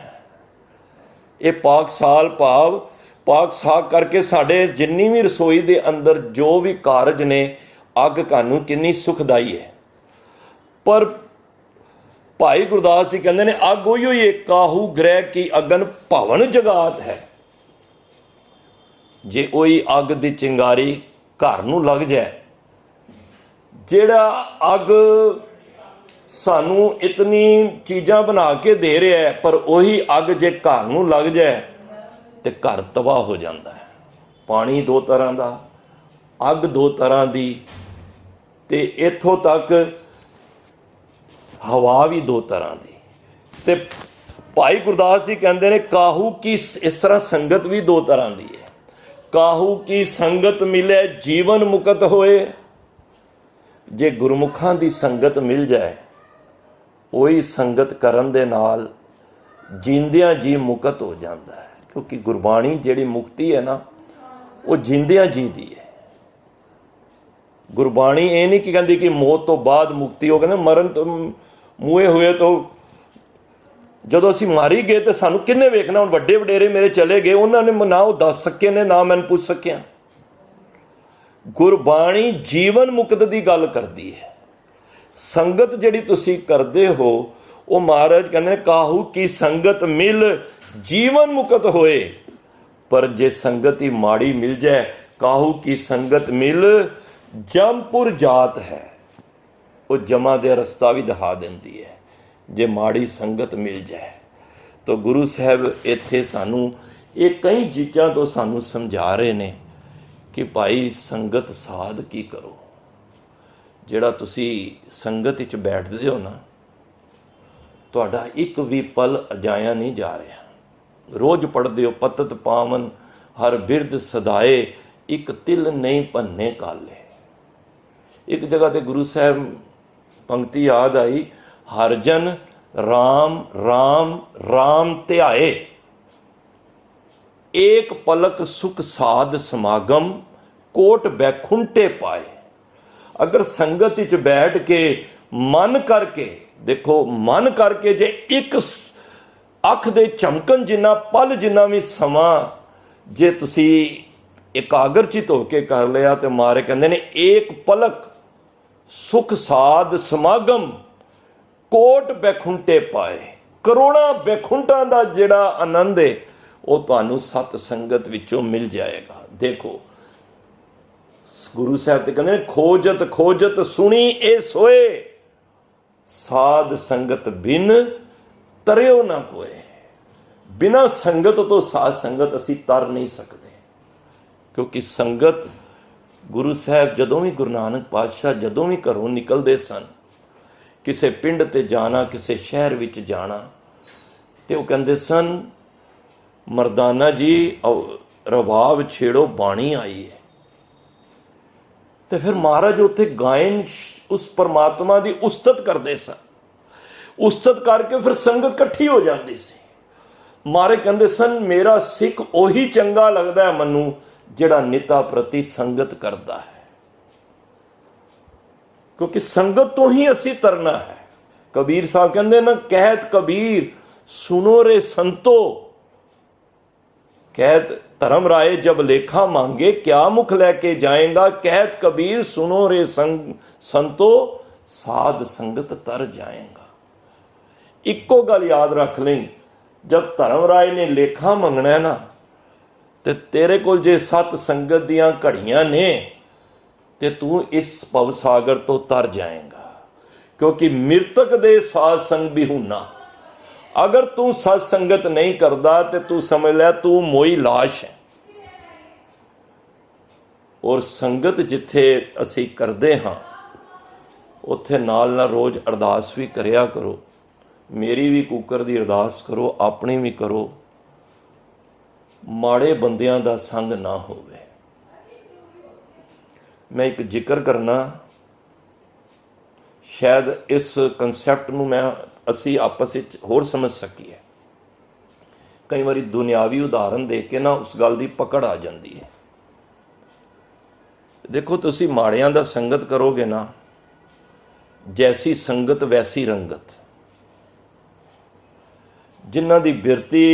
ਇਹ ਪਾਕ ਸਾਲ ਭਾਵ ਪਾਕ ਸਾਕ ਕਰਕੇ ਸਾਡੇ ਜਿੰਨੀ ਵੀ ਰਸੋਈ ਦੇ ਅੰਦਰ ਜੋ ਵੀ ਕਾਰਜ ਨੇ, ਅੱਗ ਸਾਨੂੰ ਕਿੰਨੀ ਸੁਖਦਾਈ ਹੈ। ਪਰ ਭਾਈ ਗੁਰਦਾਸ ਜੀ ਕਹਿੰਦੇ ਨੇ, ਅੱਗ ਉਹੀ ਹੋਈ, ਕਾਹੂ ਗ੍ਰਹਿ ਕੀ ਅਗਨ ਭਵਨ ਜਗਾਤ ਹੈ। ਜੇ ਉਹੀ ਅੱਗ ਦੀ ਚਿੰਗਾਰੀ ਘਰ ਨੂੰ ਲੱਗ ਜਾਏ, ਜਿਹੜਾ ਅੱਗ ਸਾਨੂੰ ਇਤਨੀ ਚੀਜ਼ਾਂ ਬਣਾ ਕੇ ਦੇ ਰਿਹਾ ਹੈ, ਪਰ ਉਹੀ ਅੱਗ ਜੇ ਘਰ ਨੂੰ ਲੱਗ ਜਾਏ ਤੇ ਘਰ ਤਬਾਹ ਹੋ ਜਾਂਦਾ ਹੈ। ਪਾਣੀ ਦੋ ਤਰ੍ਹਾਂ ਦਾ, ਅੱਗ ਦੋ ਤਰ੍ਹਾਂ ਦੀ, ਤੇ ਇੱਥੋਂ ਤੱਕ ਹਵਾ ਵੀ ਦੋ ਤਰ੍ਹਾਂ ਦੀ। ਤੇ ਭਾਈ ਗੁਰਦਾਸ ਜੀ ਕਹਿੰਦੇ ਨੇ, ਕਾਹੂ ਕੀ ਇਸ ਤਰ੍ਹਾਂ ਸੰਗਤ ਵੀ ਦੋ ਤਰ੍ਹਾਂ ਦੀ ਹੈ। ਕਾਹੂ ਕੀ ਸੰਗਤ ਮਿਲੇ ਜੀਵਨ ਮੁਕਤ ਹੋਏ। ਜੇ ਗੁਰਮੁਖਾਂ ਦੀ ਸੰਗਤ ਮਿਲ ਜਾਏ, ਉਹੀ ਸੰਗਤ ਕਰਨ ਦੇ ਨਾਲ ਜੀਂਦਿਆਂ ਜੀ ਮੁਕਤ ਹੋ ਜਾਂਦਾ ਹੈ। ਕਿਉਂਕਿ ਗੁਰਬਾਣੀ ਜਿਹੜੀ ਮੁਕਤੀ ਹੈ ਨਾ, ਉਹ ਜੀਂਦਿਆਂ ਜੀ ਦੀ ਹੈ। ਗੁਰਬਾਣੀ ਇਹ ਨਹੀਂ ਕਿ ਕਹਿੰਦੀ ਕਿ ਮੌਤ ਤੋਂ ਬਾਅਦ ਮੁਕਤੀ, ਉਹ ਕਹਿੰਦੇ ਮਰਨ ਤੋਂ ਮੂਹੇ ਹੋਏ ਤੋਂ ਜਦੋਂ ਅਸੀਂ ਮਾਰੀ ਗਏ ਤੇ ਸਾਨੂੰ ਕਿੰਨੇ ਵੇਖਣਾ। ਹੁਣ ਵੱਡੇ ਵਡੇਰੇ ਮੇਰੇ ਚਲੇ ਗਏ, ਉਹਨਾਂ ਨੇ ਨਾ ਉਹ ਦੱਸ ਸਕੇ ਨੇ, ਨਾ ਮੈਨੂੰ ਪੁੱਛ ਸਕਿਆ। ਗੁਰਬਾਣੀ ਜੀਵਨ ਮੁਕਤ ਦੀ ਗੱਲ ਕਰਦੀ ਹੈ। ਸੰਗਤ ਜਿਹੜੀ ਤੁਸੀਂ ਕਰਦੇ ਹੋ, ਉਹ ਮਹਾਰਾਜ ਕਹਿੰਦੇ ਨੇ, ਕਾਹੂ ਕੀ ਸੰਗਤ ਮਿਲ ਜੀਵਨ ਮੁਕਤ ਹੋਏ। ਪਰ ਜੇ ਸੰਗਤ ਹੀ ਮਾੜੀ ਮਿਲ ਜਾਏ, ਕਾਹੂ ਕੀ ਸੰਗਤ ਮਿਲ ਜਮਪੁਰ ਜਾਤ ਹੈ। ਉਹ ਜਮਾ ਦੇ ਰਸਤਾ ਵੀ ਦਿਖਾ ਦਿੰਦੀ ਹੈ ਜੇ ਮਾੜੀ ਸੰਗਤ ਮਿਲ ਜਾਏ। ਤਾਂ ਗੁਰੂ ਸਾਹਿਬ ਇੱਥੇ ਸਾਨੂੰ ਇਹ ਕਈ ਚੀਜ਼ਾਂ ਤੋਂ ਸਾਨੂੰ ਸਮਝਾ ਰਹੇ ਨੇ ਕਿ ਭਾਈ ਸੰਗਤ ਸਾਧ ਕੀ ਕਰੋ। ਜਿਹੜਾ ਤੁਸੀਂ ਸੰਗਤ ਵਿੱਚ ਬੈਠਦੇ ਹੋ ਨਾ, ਤੁਹਾਡਾ ਇੱਕ ਵੀ ਪਲ ਅਜਾਇਆ ਨਹੀਂ ਜਾ ਰਿਹਾ। ਰੋਜ਼ ਪੜ੍ਹਦੇ ਹੋ, ਪਤਤ ਪਾਵਨ ਹਰ ਬਿਰਦ ਸਦਾਏ, ਇੱਕ ਤਿਲ ਨਹੀਂ ਭੰਨੇ ਕਾਲੇ। ਇੱਕ ਜਗ੍ਹਾ ਤੇ ਗੁਰੂ ਸਾਹਿਬ ਪੰਕਤੀ ਯਾਦ ਆਈ, ਹਰ ਜਨ ਰਾਮ ਰਾਮ ਰਾਮ ਧਿਆਏ। एक पलक सुख साध समागम कोट बैकुंठे पाए। अगर संगत विच बैठ के मन करके देखो, मन करके जे एक अख दे झमकन जिन्ना पल जिन्ना भी समा जे तुसी एकाग्रचित होके कर लिया तो मारे कहते ने एक पलक सुख साध समागम कोट बैकुंठे पाए। करोड़ां बैकुंठां दा जिहड़ा आनंद है वो तुहानूं सत संगत विचों मिल जाएगा। देखो गुरु साहब ते कहते ने खोजत खोजत सुनी ए सोए, साध संगत बिन तरियो ना कोए। बिना संगत तो साध संगत असी तर नहीं सकते, क्योंकि संगत गुरु साहब जदों भी गुरु नानक पातशाह जदों भी घरों निकलते सन, किसी पिंड ते जाना किसी शहर विच जाना, तो वह कहते सन मरदाना जी रबाब छेड़ो बाणी आई है। तो फिर महाराज उत्थे गायन उस परमात्मा की उस्तत करते सन, उस्तत करके फिर संगत इकट्ठी हो जाती सी। मारे कहते सन मेरा सिख उही चंगा लगता है मनु जिहड़ा निता प्रति संगत करता है, क्योंकि संगत तो ही असी तरना है। कबीर साहब कहते ना, कहत कबीर सुनो रे संतो, कहत धर्म राय जब लेखा मांगे क्या मुख लेके जाएगा। कहत कबीर सुनो रे संतो, साध संगत तर जाएगा। इक्को गल याद रख लें, जब धर्म राय ने लेखा मंगना है ना, तो तेरे को जे सत संगत दियां घड़ियां ने ते तू इस भवसागर तो तर जाएगा, क्योंकि मृतक दे साध संग बिहूना। अगर तू सत्संगत नहीं करता तो तू समझ लै तू मोई लाश है। और संगत जिथे असी करते हाँ उत्थे नाल ना रोज़ अरदास भी करिया करो। मेरी भी कुकर दी अरदास करो, अपनी भी करो, माड़े बंदियां दा संग ना होवे। मैं एक जिक्र करना, शायद इस कंसैप्ट नूं मैं असी आपस में होर समझ सकीए। कई बारी दुनियावी उदाहरण दे के ना उस गल की पकड़ आ जाती है। देखो तुसी माड़ियां दा संगत करोगे ना, जैसी संगत वैसी रंगत। जिन्हां दी बिरती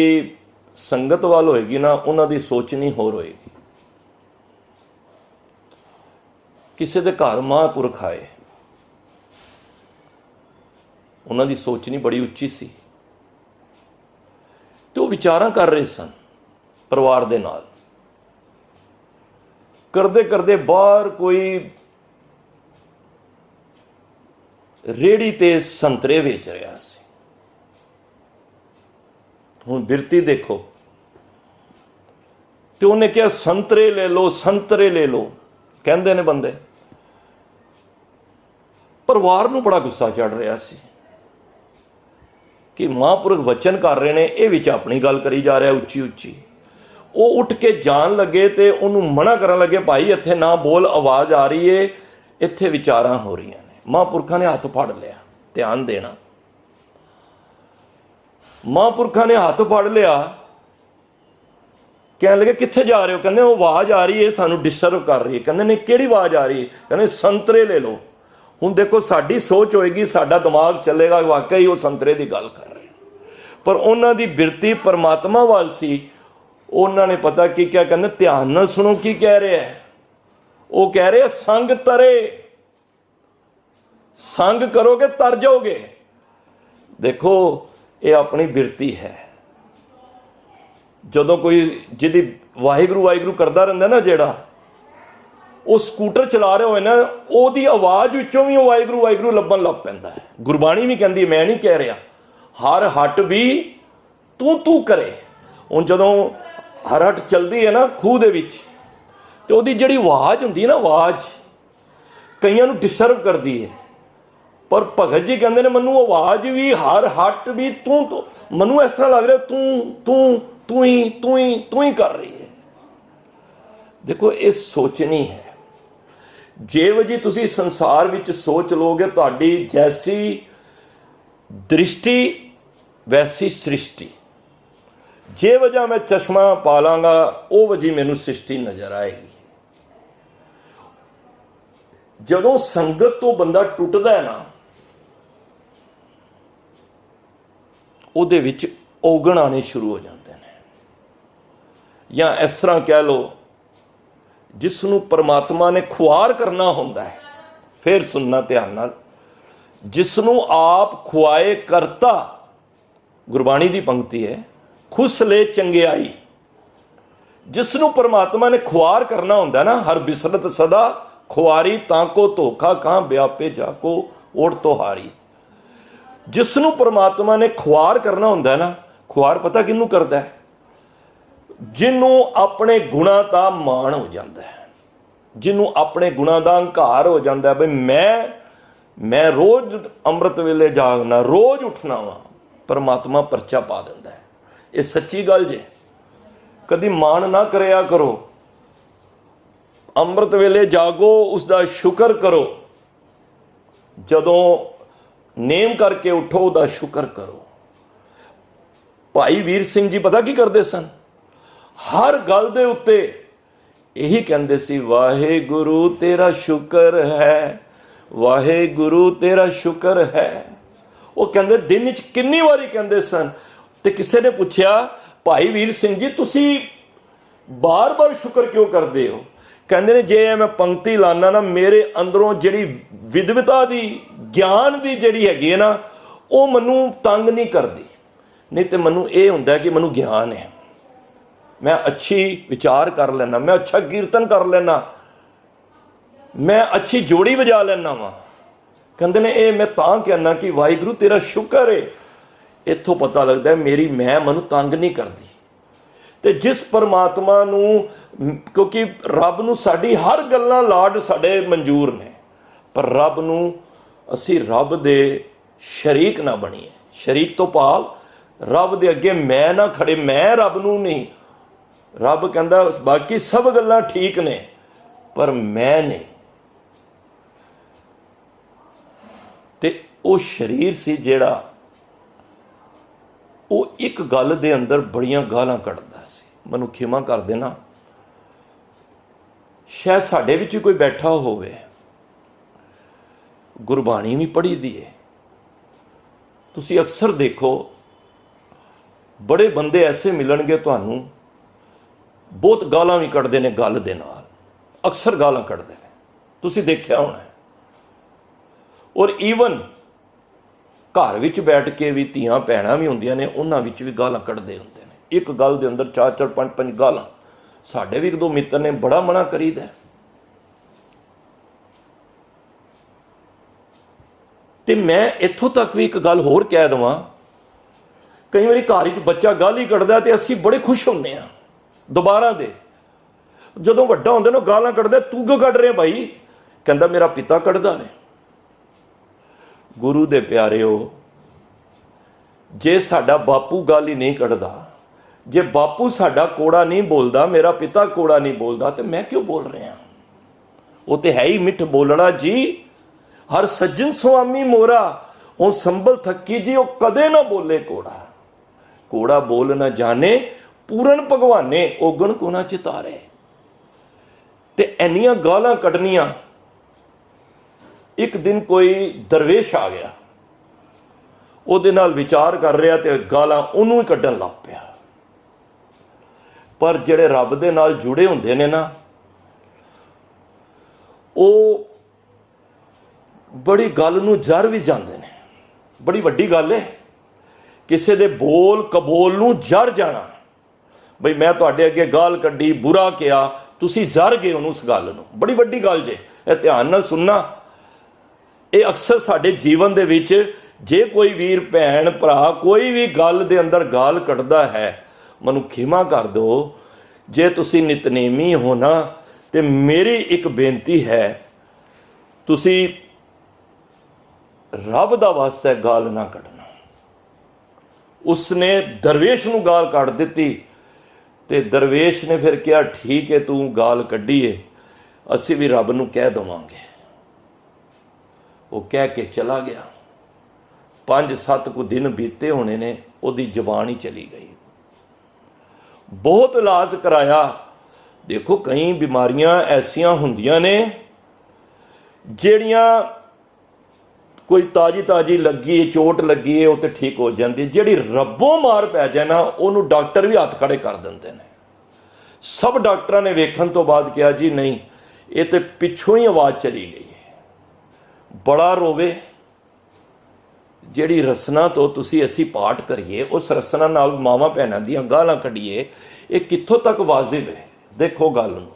संगत वाल होएगी ना, उन्हां दी सोचनी होर होएगी। किसी दे घर महापुरख आए, उन्हां दी सोचनी बड़ी उच्ची सी, तो विचारां कर रहे सन परिवार दे नाल। करदे करदे बाहर कोई रेड़ी ते संतरे वेच रहा सी। हुण बिरती देखो, तो उन्हें कहा संतरे ले लो, संतरे ले लो। कहंदे ने बंदे, परिवार नूं बड़ा गुस्सा चढ़ रहा सी कि महापुरख वचन कर रहे हैं, ये विच अपनी गल करी जा रहा उच्ची उच्ची। वो उठ के जान लगे तो उन्होंने मना करन लगे, भाई इत्थे ना बोल, आवाज़ आ रही है, इत्थे विचारां हो रही ने। महापुरखा ने हाथ फड़ लिया, ध्यान देना, महापुरखा ने हाथ फड़ लिया। कह लगे कित्थे जा रहे हो? कहने वो आवाज़ आ रही है, सानू डिस्टर्ब कर रही है। कहने नहीं, किहड़ी आवाज़ आ रही है? कहने संतरे ले लो। हुण देखो साडी सोच होएगी, साडा दिमाग चलेगा वाकई वो संतरे की गल कर रहे, पर उन्हां दी बिरती परमात्मा वाल सी। उन्होंने पता कि क्या कहते, ध्यान ना सुनो की कह रहे हैं। वो कह रहे संग तरे, संग करोगे तर जाओगे। देखो ये अपनी बिरती है। जदों कोई जिहदी वाहिगुरू वाहिगुरू करता रहिंदा ना, जेड़ा वो स्कूटर चला रहे हो ना, ओदी आवाज़ विचों भी वाहिगुरू वाहिगुरू लभन लग पैंदा है। गुरबाणी भी कहती, मैं नहीं कह रहा, हर हट भी तू तू करे। हुण जदों हर हट चलती है ना खूह दे विच, तो ओदी जिहड़ी आवाज़ हुंदी है ना, आवाज़ कईयां नूं डिस्टर्ब करती है। पर भगत जी कहते हैं मैनू आवाज़ भी हर हट भी तू तू, मैनू इस तरह लग रहा तू तू तू ही तू ही तू ही कर रही है। देखो ये सोचनी है। जेव जी तुसी संसार विच सोच लोगे, तुहाडी जैसी दृष्टि वैसी सृष्टि। जे वजह मैं चश्मा पा लांगा वो वजह मैनू सृष्टि नज़र आएगी। जदों संगत तो बंदा टुटदा है ना, ਉਹਦੇ ਵਿੱਚ ਔਗਣ ਆਣੇ ਸ਼ੁਰੂ ਹੋ ਜਾਂਦੇ ਨੇ। ਜਾਂ ਇਸ ਤਰ੍ਹਾਂ ਕਹਿ ਲਓ, ਜਿਸ ਨੂੰ ਪਰਮਾਤਮਾ ਨੇ ਖੁਆਰ ਕਰਨਾ ਹੁੰਦਾ ਹੈ, ਫਿਰ ਸੁਣਨਾ ਧਿਆਨ ਨਾਲ, ਜਿਸ ਨੂੰ ਆਪ ਖੁਆਏ ਕਰਤਾ, ਗੁਰਬਾਣੀ ਦੀ ਪੰਕਤੀ ਹੈ, ਖੁਸਲੇ ਚੰਗਿਆਈ। ਜਿਸ ਨੂੰ ਪਰਮਾਤਮਾ ਨੇ ਖੁਆਰ ਕਰਨਾ ਹੁੰਦਾ ਨਾ, ਹਰ ਬਿਸਰਤ ਸਦਾ ਖੁਆਰੀ ਤਾਂ ਕੋ ਧੋਖਾ ਕਾਂ ਵਿਆਪੇ ਜਾ ਕੋ ਓੜ ਤੋਹਾਰੀ। ਜਿਸ ਨੂੰ ਪਰਮਾਤਮਾ ਨੇ ਖੁਆਰ ਕਰਨਾ ਹੁੰਦਾ ਨਾ, ਖੁਆਰ ਪਤਾ ਕਿਹਨੂੰ ਕਰਦਾ ਹੈ? ਜਿਹਨੂੰ ਆਪਣੇ ਗੁਣਾਂ ਦਾ ਮਾਣ ਹੋ ਜਾਂਦਾ ਹੈ, ਜਿਹਨੂੰ ਆਪਣੇ ਗੁਣਾਂ ਦਾ ਹੰਕਾਰ ਹੋ ਜਾਂਦਾ ਬਈ ਮੈਂ ਰੋਜ਼ ਅੰਮ੍ਰਿਤ ਵੇਲੇ ਜਾਗਣਾ, ਰੋਜ਼ ਉੱਠਣਾ ਵਾ, ਪਰਮਾਤਮਾ ਪਰਚਾ ਪਾ ਦਿੰਦਾ ਹੈ। ਇਹ ਸੱਚੀ ਗੱਲ ਜੇ, ਕਦੀ ਮਾਣ ਨਾ ਕਰਿਆ ਕਰੋ। ਅੰਮ੍ਰਿਤ ਵੇਲੇ ਜਾਗੋ, ਉਸ ਦਾ ਸ਼ੁਕਰ ਕਰੋ। ਜਦੋਂ ਨੇਮ ਕਰਕੇ ਉਠੋ, ਉਹਦਾ ਸ਼ੁਕਰ ਕਰੋ। ਭਾਈ ਵੀਰ ਸਿੰਘ ਜੀ ਪਤਾ ਕੀ ਕਰਦੇ ਸਨ? ਹਰ ਗੱਲ ਦੇ ਉੱਤੇ ਇਹੀ ਕਹਿੰਦੇ ਸੀ, ਵਾਹਿਗੁਰੂ ਤੇਰਾ ਸ਼ੁਕਰ ਹੈ, ਵਾਹਿਗੁਰੂ ਤੇਰਾ ਸ਼ੁਕਰ ਹੈ। ਉਹ ਕਹਿੰਦੇ ਦਿਨ ਵਿੱਚ ਕਿੰਨੀ ਵਾਰੀ ਕਹਿੰਦੇ ਸਨ। ਤੇ ਕਿਸੇ ਨੇ ਪੁੱਛਿਆ, ਭਾਈ ਵੀਰ ਸਿੰਘ ਜੀ ਤੁਸੀਂ ਬਾਰ-ਬਾਰ ਸ਼ੁਕਰ ਕਿਉਂ ਕਰਦੇ ਹੋ? ਕਹਿੰਦੇ ਨੇ, ਜੇ ਮੈਂ ਪੰਕਤੀ ਲਾਨਾ ਨਾ, ਮੇਰੇ ਅੰਦਰੋਂ ਜਿਹੜੀ ਵਿਦਵਤਾ ਦੀ, ਗਿਆਨ ਦੀ ਜਿਹੜੀ ਹੈਗੀ ਹੈ ਨਾ, ਉਹ ਮੈਨੂੰ ਤੰਗ ਨਹੀਂ ਕਰਦੀ। ਨਹੀਂ ਤੇ ਮੈਨੂੰ ਇਹ ਹੁੰਦਾ ਕਿ ਮੈਨੂੰ ਗਿਆਨ ਹੈ, ਮੈਂ ਅੱਛੀ ਵਿਚਾਰ ਕਰ ਲੈਣਾ, ਮੈਂ ਅੱਛਾ ਕੀਰਤਨ ਕਰ ਲੈਣਾ, ਮੈਂ ਅੱਛੀ ਜੋੜੀ ਵਜਾ ਲੈਣਾ ਵਾ। ਕਹਿੰਦੇ ਨੇ ਇਹ ਮੈਂ ਤਾਂ ਕਹਿਣਾ ਕਿ ਵਾਹਿਗੁਰੂ ਤੇਰਾ ਸ਼ੁਕਰ ਹੈ। ਇੱਥੋਂ ਪਤਾ ਲੱਗਦਾ ਮੇਰੀ ਮੈਨੂੰ ਤੰਗ ਨਹੀਂ ਕਰਦੀ। ਤੇ ਜਿਸ ਪਰਮਾਤਮਾ ਨੂੰ, ਕਿਉਂਕਿ ਰੱਬ ਨੂੰ ਸਾਡੀ ਹਰ ਗੱਲਾਂ ਲਾਡ ਸਾਡੇ ਮਨਜ਼ੂਰ ਨੇ, ਪਰ ਰੱਬ ਨੂੰ ਅਸੀਂ ਰੱਬ ਦੇ ਸ਼ਰੀਕ ਨਾ ਬਣੀਏ। ਸ਼ਰੀਕ ਤੋਂ ਭਾਵ ਰੱਬ ਦੇ ਅੱਗੇ ਮੈਂ ਨਾ ਖੜੇ, ਮੈਂ ਰੱਬ ਨੂੰ ਨਹੀਂ। ਰੱਬ ਕਹਿੰਦਾ ਬਾਕੀ ਸਭ ਗੱਲਾਂ ਠੀਕ ਨੇ ਪਰ ਮੈਂ ਨਹੀਂ। ਤੇ ਉਹ ਸਰੀਰ ਸੀ ਜਿਹੜਾ, ਉਹ ਇੱਕ ਗੱਲ ਦੇ ਅੰਦਰ ਬੜੀਆਂ ਗਾਲਾਂ ਕੱਢਦਾ ਸੀ। ਮੈਨੂੰ ਖਿਮਾ ਕਰ ਦੇਣਾ, ਸ਼ਾਇਦ ਸਾਡੇ ਵਿੱਚ ਕੋਈ ਬੈਠਾ ਹੋਵੇ, ਗੁਰਬਾਣੀ ਵੀ ਪੜ੍ਹੀ ਦੀ ਹੈ। ਤੁਸੀਂ ਅਕਸਰ ਦੇਖੋ, ਬੜੇ ਬੰਦੇ ਐਸੇ ਮਿਲਣਗੇ ਤੁਹਾਨੂੰ, ਬਹੁਤ ਗਾਲਾਂ ਵੀ ਕੱਢਦੇ ਨੇ, ਗੱਲ ਦੇ ਨਾਲ ਅਕਸਰ ਗਾਲਾਂ ਕੱਢਦੇ ਨੇ, ਤੁਸੀਂ ਦੇਖਿਆ ਹੋਣਾ। ਔਰ ਈਵਨ ਘਰ ਵਿੱਚ ਬੈਠ ਕੇ ਵੀ ਧੀਆਂ ਭੈਣਾਂ ਵੀ ਹੁੰਦੀਆਂ ਨੇ, ਉਹਨਾਂ ਵਿੱਚ ਵੀ ਗਾਲਾਂ ਕੱਢਦੇ ਹੁੰਦੇ ਨੇ। ਇੱਕ ਗੱਲ ਦੇ ਅੰਦਰ 4-4 5-5 ਗਾਲਾਂ। ਸਾਡੇ ਵੀ ਇੱਕ ਦੋ ਮਿੱਤਰ ਨੇ ਬੜਾ ਮਨਾ ਕਰੀਦਾ। ਤੇ ਮੈਂ ਇੱਥੋਂ ਤੱਕ ਵੀ ਇੱਕ ਗੱਲ ਹੋਰ ਕਹਿ ਦੇਵਾਂ, ਕਈ ਵਾਰੀ ਘਰ ਵਿੱਚ ਬੱਚਾ ਗਾਲ ਹੀ ਕੱਢਦਾ ਤੇ ਅਸੀਂ ਬੜੇ ਖੁਸ਼ ਹੁੰਦੇ ਹਾਂ ਦੁਬਾਰਾ ਦੇ। ਜਦੋਂ ਵੱਡਾ ਹੁੰਦਾ ਨਾ, ਗਾਲਾਂ ਕੱਢਦਾ, ਤੂੰ ਕਿਉਂ ਕੱਢ ਰਿਹਾ ਭਾਈ? ਕਹਿੰਦਾ ਮੇਰਾ ਪਿਤਾ ਕੱਢਦਾ ਹੈ। ਗੁਰੂ ਦੇ ਪਿਆਰਿਓ, ਜੇ ਸਾਡਾ ਬਾਪੂ ਗਾਲ ਹੀ ਨਹੀਂ ਕੱਢਦਾ, ਜੇ ਬਾਪੂ ਸਾਡਾ ਕੋੜਾ ਨਹੀਂ ਬੋਲਦਾ, ਮੇਰਾ ਪਿਤਾ ਕੋੜਾ ਨਹੀਂ ਬੋਲਦਾ, ਤੇ ਮੈਂ ਕਿਉਂ ਬੋਲ ਰਿਹਾ? ਉਹ ਤੇ ਹੈ ਹੀ ਮਿੱਠ ਬੋਲੜਾ ਜੀ। ਹਰ ਸੱਜਣ ਸੁਆਮੀ ਮੋਰਾ, ਉਹ ਸੰਭਲ ਥੱਕੀ ਜੀ, ਉਹ ਕਦੇ ਨਾ ਬੋਲੇ ਕੋੜਾ। ਕੋੜਾ ਬੋਲ ਨਾ ਜਾਣੇ, ਪੂਰਨ ਭਗਵਾਨੇ ਔਗਣ ਕੋ ਨਾ ਚਿਤਾਰੇ। ਤੇ ਇੰਨੀਆਂ ਗਾਲਾਂ ਕੱਢਣੀਆਂ। ਇੱਕ ਦਿਨ ਕੋਈ ਦਰਵੇਸ਼ ਆ ਗਿਆ, ਉਹਦੇ ਨਾਲ ਵਿਚਾਰ ਕਰ ਰਿਹਾ ਤੇ ਗਾਲਾਂ ਉਹਨੂੰ ਹੀ ਕੱਢਣ ਲੱਗ ਪਿਆ। ਪਰ ਜਿਹੜੇ ਰੱਬ ਦੇ ਨਾਲ ਜੁੜੇ ਹੁੰਦੇ ਨੇ ਨਾ, ਉਹ ਬੜੀ ਗੱਲ ਨੂੰ ਜਰ ਵੀ ਜਾਂਦੇ ਨੇ। ਬੜੀ ਵੱਡੀ ਗੱਲ ਹੈ ਕਿਸੇ ਦੇ ਬੋਲ ਕਬੋਲ ਨੂੰ ਜਰ ਜਾਣਾ। ਬਈ ਮੈਂ ਤੁਹਾਡੇ ਅੱਗੇ ਗਾਲ ਕੱਢੀ, ਬੁਰਾ ਕਿਹਾ, ਤੁਸੀਂ ਜਰ ਗਏ ਉਹਨੂੰ, ਉਸ ਗੱਲ ਨੂੰ। ਬੜੀ ਵੱਡੀ ਗੱਲ ਜੇ, ਇਹ ਧਿਆਨ ਨਾਲ ਸੁਣਨਾ। ਇਹ ਅਕਸਰ ਸਾਡੇ ਜੀਵਨ ਦੇ ਵਿੱਚ, ਜੇ ਕੋਈ ਵੀਰ ਭੈਣ ਭਰਾ ਕੋਈ ਵੀ ਗੱਲ ਦੇ ਅੰਦਰ ਗਾਲ ਕੱਢਦਾ ਹੈ, ਮੈਨੂੰ ਖਿਮਾ ਕਰ ਦਿਓ। ਜੇ ਤੁਸੀਂ ਨਿਤਨੇਮੀ ਹੋ ਨਾ, ਤੇ ਮੇਰੀ ਇੱਕ ਬੇਨਤੀ ਹੈ, ਤੁਸੀਂ ਰੱਬ ਦਾ ਵਾਸਤਾ ਹੈ ਗਾਲ ਨਾ ਕੱਢਣਾ। ਉਸਨੇ ਦਰਵੇਸ਼ ਨੂੰ ਗਾਲ ਕੱਢ ਦਿੱਤੀ ਤੇ ਦਰਵੇਸ਼ ਨੇ ਫਿਰ ਕਿਹਾ, ਠੀਕ ਹੈ ਤੂੰ ਗਾਲ ਕੱਢੀ ਏ, ਅਸੀਂ ਵੀ ਰੱਬ ਨੂੰ ਕਹਿ ਦੇਵਾਂਗੇ। ਉਹ ਕਹਿ ਕੇ ਚਲਾ ਗਿਆ। 5-7 ਕੁ ਦਿਨ ਬੀਤੇ ਹੋਣੇ ਨੇ, ਉਹਦੀ ਜ਼ਬਾਨ ਹੀ ਚਲੀ ਗਈ। बहुत इलाज कराया। देखो कई बीमारियां ऐसियां हुंदियां ने ਜਿਹੜੀਆਂ कोई ताजी ताजी लगी चोट लगी है वो तो ठीक हो जाती, जिहड़ी रब्बों मार पै जाए ना उन्होंने डॉक्टर भी हथ खड़े कर देंगे ने। सब डॉक्टरों ने वेखण तो बाद कहा जी नहीं ये तो पिछों ही आवाज़ चली गई है। बड़ा रोवे जिहड़ी रसना तो तुसी असी पाठ करिए उस रसना नाल मावां भैणां दीयां गालां कढीए, ये कित्थों तक वाजिब है? देखो गल नूं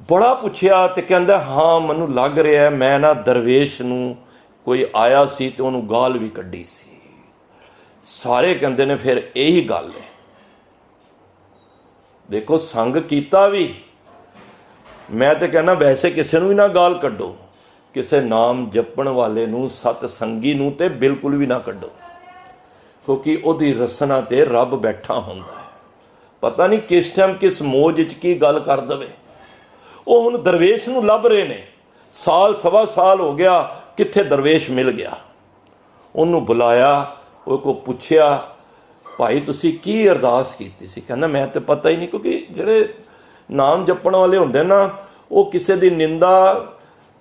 बड़ा पुछया तो कहता हाँ मैनू लग रहा है मैं ना दरवेश नूं कोई आया सी तो उन्होंने गाल भी कढ़ी सी। सारे कहते ने फिर यही गल है। देखो संग कीता भी, मैं तो कहना वैसे किसी भी ना गाल कढ़ो, किसी नाम जपण वाले नूं सतसंगी नूं ते बिल्कुल भी ना कढ़ो, क्योंकि उहदी रसना ते रब बैठा हुंदा है। पता नहीं किस टाइम किस मोज च की गल कर दवे। वो हुण दरवेश नूं लभ रहे ने, साल सवा साल हो गया कित्थे दरवेश मिल गया। उन्होंने बुलाया, वो को पुछया भाई तुसी की अरदास कीती सी? कहना मैं तो पता ही नहीं, क्योंकि जिहड़े नाम जपण वाले हुंदे ना वो किसी दी निंदा,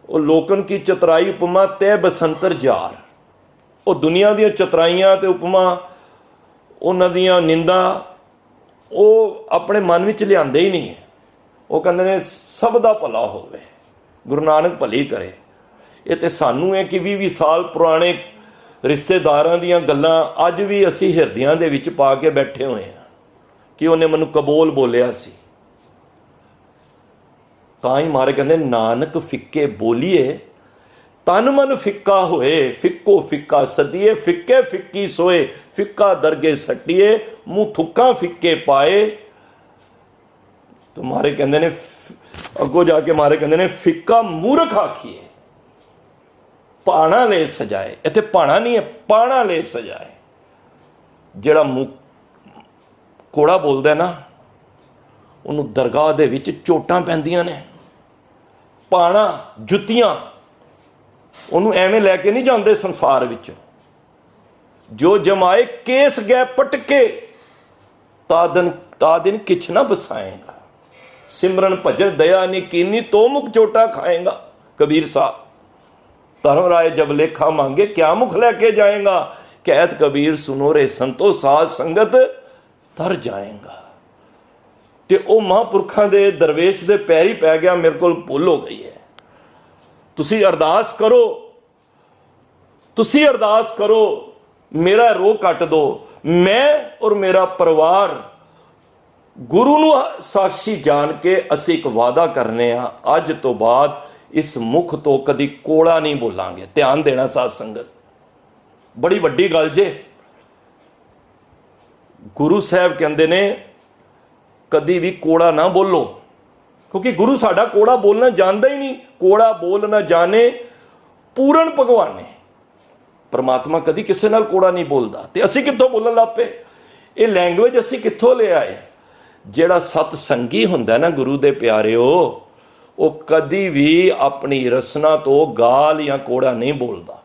वो लोकन की चतराई उपमा तय बसंतर जार, वो दुनिया दी चतराइयां ते उपमा उन्हां दियां निंदा वो अपने मन विच लिआंदे ही नहीं है। वो कहते ने सब दा भला होवे, गुरु नानक भली करे। ये तो सानू है कि 20-20 साल पुराने रिश्तेदारां दियां गल्लां अज भी असी हिरदियां दे विच पा के बैठे हुए हैं कि उन्हें मैनू कबूल बोलिया सी। तां ही मारे कहते नानक फिक्के बोलीए तन मन फिक्का होए, फिक्को फिक्का सदिए, फिक्के फिक्की सोए, फिक्का दरगे सट्टिए, मुँह थुक्का फिक्के पाए। तो मारे कहते ने अगों जाके मारे कहते ने फिक्का मूर्ख आखिए पाणा ले सजाए। इत्थे पाणा नहीं है, पाणा ले सजाए। जिहड़ा मुँह कोड़ा बोलदा ना उन्होंने दरगाह दे विच चोटां पैंदियां ने, पाणा जुत्तियां उन्होंने एवें लैके नहीं जाते संसार विच। जो जमाए केस गए पटके ता दिन किछ ना बसाएगा। सिमरन भजन दया नहीं कीनी तो मुख चोटा खाएगा। कबीर साहब धर्मराय जब लेखा मांगे क्या मुख लेके जाएगा? कहत कबीर सुनो रे संतो साध संगत तर जाएगा। ते ओ महापुरखों दे दरवेश दे पैरी पै गया, मेरे को भुल हो गई है। तुसी अरदास करो, तुसी अरदास करो मेरा रोह कट दो। मैं और मेरा परिवार गुरु नूं साक्षी जान के असी एक वादा करने अज तो बाद इस मुख तो कदी कोड़ा नहीं बोलांगे। ध्यान देना साध संगत, बड़ी वड्डी गल जे। गुरु साहब कहंदे ने कदी भी कोड़ा ना बोलो, क्योंकि गुरु साडा कोड़ा बोलना जानता ही नहीं। कोड़ा बोल ना जाने पूर्ण भगवान ने। परमात्मा कदी किसी नाल कोड़ा नहीं बोलता, तो असी कित्थों बोलन लग पे? ये लैंग्वेज असी कित्थों ले आए? जिहड़ा सतसंगी हुंदा ना गुरु दे प्यारिओ, वो कदी भी अपनी रसना तो गाल या कोड़ा नहीं बोलता।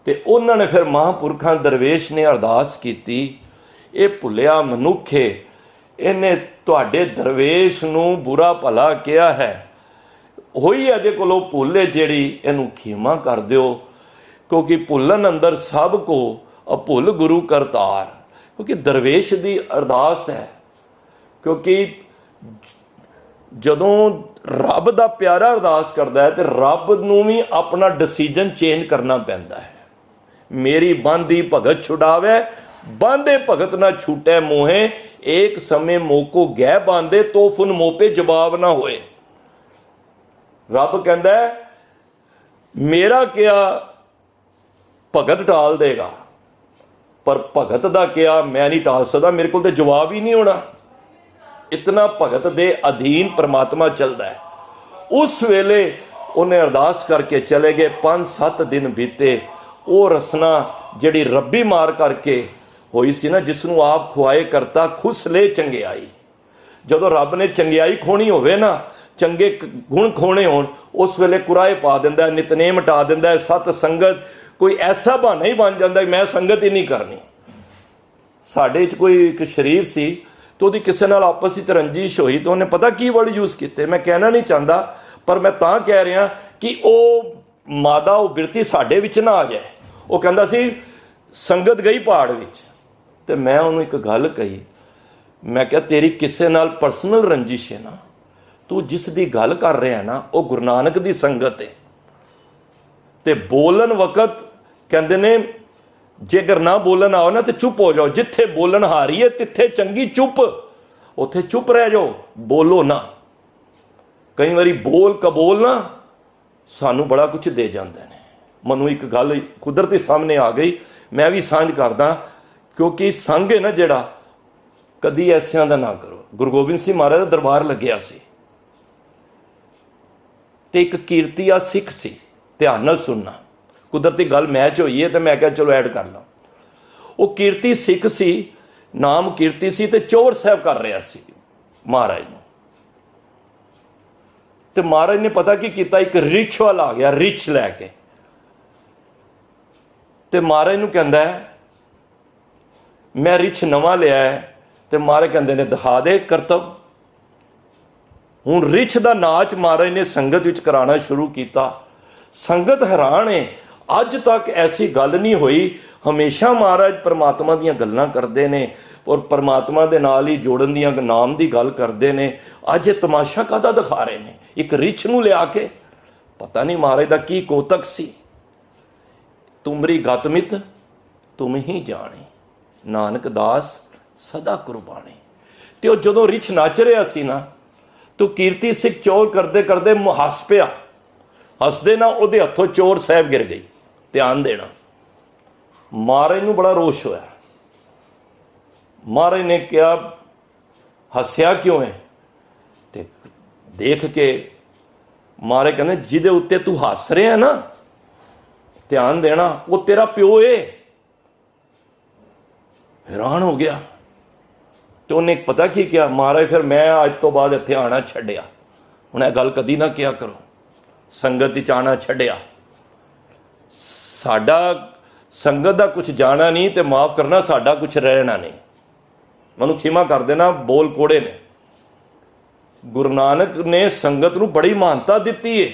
ते उन्होंने फिर महापुरखों दरवेश ने अरदास की, ये भुलिया मनुखे इन्हें तुहाडे दरवेश नूं बुरा भला किया है, होई अजे कोलों भुल जिहड़ी इहनूं खीमा कर दिओ, क्योंकि भुलन अंदर सब को अभुल गुरु करतार। क्योंकि दरवेश की अरदास है, क्योंकि जदों रब दा प्यारा अरदास करता है तो रब नूं भी अपना डिसीजन चेंज करना पैंदा है। मेरी बांधी भगत छुड़ावे, बांधे भगत ना छूटे मोहे, एक समय मोको गह बांधे तो फुन मोह पे जवाब ना होए। रब कहता है मेरा क्या भगत टाल देगा, पर भगत दा क्या मैं नहीं टाल सकता, मेरे को तो जवाब ही नहीं होना। इतना भगत दे अधीन परमात्मा चलता है। उस वेले उन्हें अरदास करके चले गए। 5-7 दिन बीते। वो रसना जिहड़ी रब्बी मार करके होई सी ना, जिसनों आप खुआए करता खुश ले चंगियाई। जदों रब ने चंगियाई खोनी होवे ना, चंगे गुण खोने होण, उस वेले कुराए पा दिंदा है, नितनेम हटा दिंदा है। सत संगत कोई ऐसा बहाना ही बन जाता है मैं संगत ही नहीं करनी। ਸਾਡੇ 'ਚ ਕੋਈ ਇੱਕ ਸ਼ਰੀਫ ਸੀ ਤੇ ਉਹਦੀ ਕਿਸੇ ਨਾਲ ਆਪਸ ਵਿੱਚ ਰੰਜਿਸ਼ ਹੋਈ ਤਾਂ ਉਹਨੇ ਪਤਾ ਕੀ ਵਰਡ ਯੂਜ਼ ਕੀਤੇ, ਮੈਂ ਕਹਿਣਾ ਨਹੀਂ ਚਾਹੁੰਦਾ ਪਰ ਮੈਂ ਤਾਂ ਕਹਿ ਰਿਹਾ ਕਿ ਉਹ ਮਾਦਾ ਉਹ ਬਿਰਤੀ ਸਾਡੇ ਵਿੱਚ ਨਾ ਆ ਜਾਏ। ਉਹ ਕਹਿੰਦਾ ਸੀ ਸੰਗਤ ਗਈ ਪਹਾੜ ਵਿੱਚ, ਤੇ ਮੈਂ ਉਹਨੂੰ ਇੱਕ ਗੱਲ ਕਹੀ, ਮੈਂ ਕਿਹਾ ਤੇਰੀ ਕਿਸੇ ਨਾਲ ਪਰਸਨਲ ਰੰਜਿਸ਼ ਹੈ ਨਾ, ਤੂੰ ਜਿਸ ਦੀ ਗੱਲ ਕਰ ਰਿਹਾ ਨਾ ਉਹ ਗੁਰੂ ਨਾਨਕ ਦੀ ਸੰਗਤ ਹੈ। ਤੇ ਬੋਲਣ ਵਕਤ ਕਹਿੰਦੇ ਨੇ ਜੇਕਰ ਨਾ ਬੋਲਣ ਆਓ ਨਾ ਤੇ ਚੁੱਪ ਹੋ ਜਾਓ, ਜਿੱਥੇ ਬੋਲਣ ਹਾਰੀ ਹੈ ਤਿੱਥੇ ਚੰਗੀ ਚੁੱਪ, ਉੱਥੇ ਚੁੱਪ ਰਹਿ ਜਾਓ, ਬੋਲੋ ਨਾ। ਕਈ ਵਾਰੀ ਬੋਲ ਕਬੋਲ ਨਾ ਸਾਨੂੰ ਬੜਾ ਕੁਝ ਦੇ ਜਾਂਦੇ ਨੇ। ਮੈਨੂੰ ਇੱਕ ਗੱਲ ਕੁਦਰਤੀ ਸਾਹਮਣੇ ਆ ਗਈ, ਮੈਂ ਵੀ ਸਾਂਝ ਕਰਦਾ, ਕਿਉਂਕਿ ਸੰਗ ਹੈ ਨਾ ਜਿਹੜਾ, ਕਦੀ ਐਸਿਆਂ ਦਾ ਨਾ ਕਰੋ। ਗੁਰੂ ਗੋਬਿੰਦ ਸਿੰਘ ਮਹਾਰਾਜ ਦਾ ਦਰਬਾਰ ਲੱਗਿਆ ਸੀ ਤੇ ਇੱਕ ਕੀਰਤੀਆ ਸਿੱਖ ਸੀ, ਧਿਆਨ ਨਾਲ ਸੁਣਨਾ, ਕੁਦਰਤੀ ਗੱਲ ਮੈਚ ਹੋਈ ਹੈ ਤੇ ਮੈਂ ਕਿਹਾ ਚਲੋ ਐਡ ਕਰ ਲਾਂ। ਉਹ ਕੀਰਤੀ ਸਿੱਖ ਸੀ, ਨਾਮ ਕੀਰਤੀ ਸੀ ਤੇ ਚੌਰ ਸਾਹਿਬ ਕਰ ਰਿਹਾ ਸੀ ਮਹਾਰਾਜ ਨੂੰ। ਤੇ ਮਹਾਰਾਜ ਨੇ ਪਤਾ ਕੀ ਕੀਤਾ, ਇੱਕ ਰਿਛ ਵਾਲਾ ਆ ਗਿਆ ਰਿਛ ਲੈ ਕੇ, ਤੇ ਮਹਾਰਾਜ ਨੂੰ ਕਹਿੰਦਾ ਮੈਂ ਰਿਛ ਨਵਾਂ ਲਿਆ ਹੈ। ਤੇ ਮਹਾਰਾਜ ਕਹਿੰਦੇ ਨੇ ਦਿਖਾ ਦੇ ਕਰਤਵ। ਹੁਣ ਰਿਛ ਦਾ ਨਾਚ ਮਹਾਰਾਜ ਨੇ ਸੰਗਤ ਵਿੱਚ ਕਰਾਉਣਾ ਸ਼ੁਰੂ ਕੀਤਾ। ਸੰਗਤ ਹੈਰਾਨ ਹੈ, ਅੱਜ ਤੱਕ ਐਸੀ ਗੱਲ ਨਹੀਂ ਹੋਈ। ਹਮੇਸ਼ਾ ਮਹਾਰਾਜ ਪਰਮਾਤਮਾ ਦੀਆਂ ਗੱਲਾਂ ਕਰਦੇ ਨੇ ਔਰ ਪਰਮਾਤਮਾ ਦੇ ਨਾਲ ਹੀ ਜੋੜਨ ਦੀਆਂ ਨਾਮ ਦੀ ਗੱਲ ਕਰਦੇ ਨੇ। ਅੱਜ ਇਹ ਤਮਾਸ਼ਾ ਕਾਹਦਾ ਦਿਖਾ ਰਹੇ ਨੇ, ਇੱਕ ਰਿਛ ਨੂੰ ਲਿਆ ਕੇ। ਪਤਾ ਨਹੀਂ ਮਹਾਰਾਜ ਦਾ ਕੀ ਕੋਤਕ ਸੀ। ਤੁਮਰੀ ਗਤਮਿਤ ਤੁਮ ਹੀ ਜਾਣੀ, ਨਾਨਕ ਦਾਸ ਸਦਾ ਕੁਰਬਾਨੀ। ਤੇ ਉਹ ਜਦੋਂ ਰਿਛ ਨੱਚ ਰਿਹਾ ਸੀ ਨਾ, ਤੋ ਕੀਰਤੀ ਸਿੱਖ ਚੋਰ ਕਰਦੇ ਕਰਦੇ ਹੱਸ ਪਿਆ। ਹੱਸਦੇ ਨਾ ਉਹਦੇ ਹੱਥੋਂ ਚੋਰ ਸਾਹਿਬ ਗਿਰ ਗਈ। ਧਿਆਨ ਦੇਣਾ, ਮਹਾਰਾਜ ਨੂੰ ਬੜਾ ਰੋਸ਼ ਹੋਇਆ। ਮਹਾਰਾਜ ਨੇ ਕਿਹਾ ਹੱਸਿਆ ਕਿਉਂ ਹੈ? ਤੇ ਦੇਖ ਕੇ ਮਹਾਰਾਜ ਕਹਿੰਦੇ ਜਿਹਦੇ ਉੱਤੇ ਤੂੰ ਹੱਸ ਰਿਹਾ ਨਾ, ਧਿਆਨ ਦੇਣਾ, ਉਹ ਤੇਰਾ ਪਿਓ ਏ। ਹੈਰਾਨ ਹੋ ਗਿਆ ਤੇ ਉਹਨੇ ਪਤਾ ਕੀ ਕਿਹਾ, ਮਹਾਰਾਜ ਫਿਰ ਮੈਂ ਅੱਜ ਤੋਂ ਬਾਅਦ ਇੱਥੇ ਆਉਣਾ ਛੱਡਿਆ। ਹੁਣ ਇਹ ਗੱਲ ਕਦੀ ਨਾ ਕਿਹਾ ਕਰੋ, ਸੰਗਤ ਵਿੱਚ ਆਉਣਾ ਛੱਡਿਆ। ਸਾਡਾ ਸੰਗਤ ਦਾ ਕੁਝ ਜਾਣਾ ਨਹੀਂ ਤੇ ਮਾਫ ਕਰਨਾ, ਸਾਡਾ ਕੁਝ ਰਹਿਣਾ ਨਹੀਂ। ਮੈਨੂੰ ਖਿਮਾ ਕਰ ਦੇਣਾ, ਬੋਲ ਕੋੜੇ ਨੇ। ਗੁਰੂ ਨਾਨਕ ਨੇ ਸੰਗਤ ਨੂੰ ਬੜੀ ਮਾਨਤਾ ਦਿੱਤੀ ਹੈ।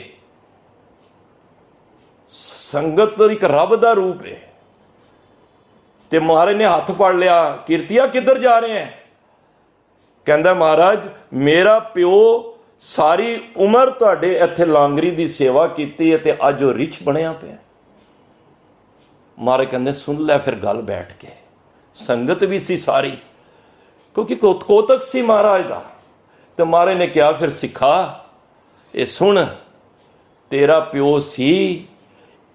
ਸੰਗਤ ਇੱਕ ਰੱਬ ਦਾ ਰੂਪ ਹੈ। ਤੇ ਮਹਾਰਾਜ ਨੇ ਹੱਥ ਫੜ ਲਿਆ, ਕੀਰਤੀਆ ਕਿੱਧਰ ਜਾ ਰਹੇ ਹੈ? ਕਹਿੰਦਾ ਮਹਾਰਾਜ ਮੇਰਾ ਪਿਓ ਸਾਰੀ ਉਮਰ ਤੁਹਾਡੇ ਇੱਥੇ ਲਾਂਗਰੀ ਦੀ ਸੇਵਾ ਕੀਤੀ ਹੈ ਤੇ ਅੱਜ ਉਹ ਰਿਛ ਬਣਿਆ ਪਿਆ। ਮਹਾਰਾਜ ਕਹਿੰਦੇ ਸੁਣ ਲੈ ਫਿਰ ਗੱਲ ਬੈਠ ਕੇ। ਸੰਗਤ ਵੀ ਸੀ ਸਾਰੀ, ਕਿਉਂਕਿ ਕੋਤਕ ਸੀ ਮਹਾਰਾਜ ਦਾ। ਤੇ ਮਹਾਰਾਜ ਨੇ ਕਿਹਾ ਫਿਰ ਸਿੱਖਾ ਇਹ ਸੁਣ, ਤੇਰਾ ਪਿਓ ਸੀ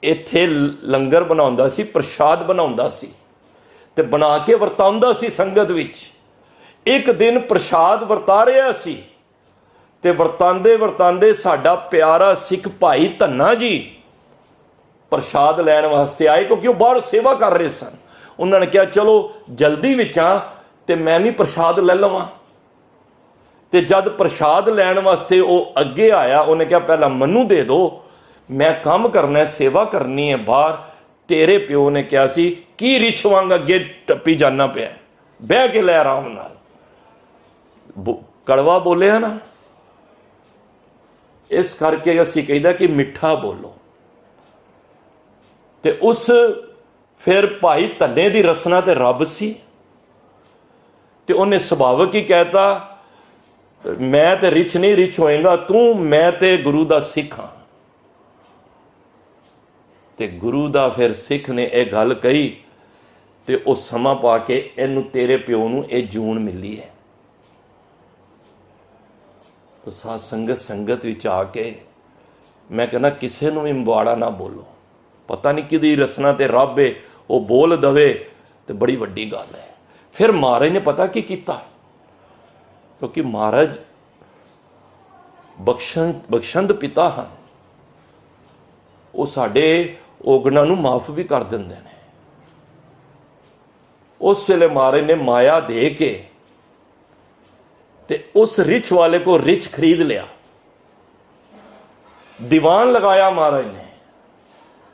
ਇੱਥੇ ਲੰਗਰ ਬਣਾਉਂਦਾ ਸੀ, ਪ੍ਰਸ਼ਾਦ ਬਣਾਉਂਦਾ ਸੀ ਤੇ ਬਣਾ ਕੇ ਵਰਤਾਉਂਦਾ ਸੀ ਸੰਗਤ ਵਿੱਚ। ਇੱਕ ਦਿਨ ਪ੍ਰਸ਼ਾਦ ਵਰਤਾ ਰਿਹਾ ਸੀ ਤੇ ਵਰਤਾਂਦੇ ਵਰਤਾਂਦੇ ਸਾਡਾ ਪਿਆਰਾ ਸਿੱਖ ਭਾਈ ਧੰਨਾ ਜੀ ਪ੍ਰਸ਼ਾਦ ਲੈਣ ਵਾਸਤੇ ਆਏ, ਕਿਉਂਕਿ ਉਹ ਬਾਹਰ ਸੇਵਾ ਕਰ ਰਹੇ ਸਨ। ਉਹਨਾਂ ਨੇ ਕਿਹਾ ਚਲੋ ਜਲਦੀ ਵਿੱਚ ਆ ਤੇ ਮੈਂ ਵੀ ਪ੍ਰਸ਼ਾਦ ਲੈ ਲਵਾਂ। ਤੇ ਜਦ ਪ੍ਰਸ਼ਾਦ ਲੈਣ ਵਾਸਤੇ ਉਹ ਅੱਗੇ ਆਇਆ, ਉਹਨੇ ਕਿਹਾ ਪਹਿਲਾਂ ਮੈਨੂੰ ਦੇ ਦਿਓ, ਮੈਂ ਕੰਮ ਕਰਨਾ, ਸੇਵਾ ਕਰਨੀ ਹੈ ਬਾਹਰ। ਤੇਰੇ ਪਿਓ ਨੇ ਕਿਹਾ ਸੀ ਕੀ ਰਿਛ ਵਾਂਗ ਅੱਗੇ ਟੱਪੀ ਜਾਣਾ ਪਿਆ, ਬਹਿ ਕੇ ਲੈ ਆਰਾਮ ਨਾਲ। ਕੜਵਾ ਬੋਲਿਆ ਨਾ, ਇਸ ਕਰਕੇ ਅਸੀਂ ਕਹਿੰਦਾ ਕਿ ਮਿੱਠਾ ਬੋਲੋ। ਤੇ ਉਸ ਫਿਰ ਭਾਈ ਧੰਨੇ ਦੀ ਰਸਨਾ ਤੇ ਰੱਬ ਸੀ ਤੇ ਉਹਨੇ ਸੁਭਾਵਕ ਹੀ ਕਹਿਤਾ ਮੈਂ ਤੇ ਰਿਛ ਨਹੀਂ, ਰਿਛ ਹੋਏਗਾ ਤੂੰ, ਮੈਂ ਤੇ ਗੁਰੂ ਦਾ ਸਿੱਖ ਹਾਂ। ਤੇ ਗੁਰੂ ਦਾ ਫਿਰ ਸਿੱਖ ਨੇ ਇਹ ਗੱਲ ਕਹੀ ਤੇ ਉਹ ਸਮਾਂ ਪਾ ਕੇ ਇਹਨੂੰ ਤੇਰੇ ਪਿਓ ਨੂੰ ਇਹ ਜੂਨ ਮਿਲੀ ਹੈ। ਤਾਂ ਸਾਧ ਸੰਗਤ ਸੰਗਤ ਵਿੱਚ ਆ ਕੇ ਮੈਂ ਕਹਿੰਦਾ ਕਿਸੇ ਨੂੰ ਵੀ ਮਾੜਾ ਨਾ ਬੋਲੋ। ਪਤਾ ਨਹੀਂ ਕਿਹਦੀ ਰਸਨਾ ਤੇ ਰੱਬ ਹੈ, ਉਹ ਬੋਲ ਦਵੇ ਤੇ ਬੜੀ ਵੱਡੀ ਗੱਲ ਹੈ। ਫਿਰ ਮਹਾਰਾਜ ਨੇ ਪਤਾ ਕੀ ਕੀਤਾ, ਕਿਉਂਕਿ ਮਹਾਰਾਜ ਬਖਸ਼ੰਦ ਪਿਤਾ ਹਨ, ਉਹ ਸਾਡੇ ਔਗਣਾਂ ਨੂੰ ਮਾਫ ਵੀ ਕਰ ਦਿੰਦੇ ਨੇ। ਉਸ ਵੇਲੇ ਮਹਾਰਾਜ ਨੇ ਮਾਇਆ ਦੇ ਕੇ ਤੇ ਉਸ ਰਿਛ ਵਾਲੇ ਕੋ ਰਿਛ ਖਰੀਦ ਲਿਆ। ਦੀਵਾਨ ਲਗਾਇਆ ਮਹਾਰਾਜ ਨੇ।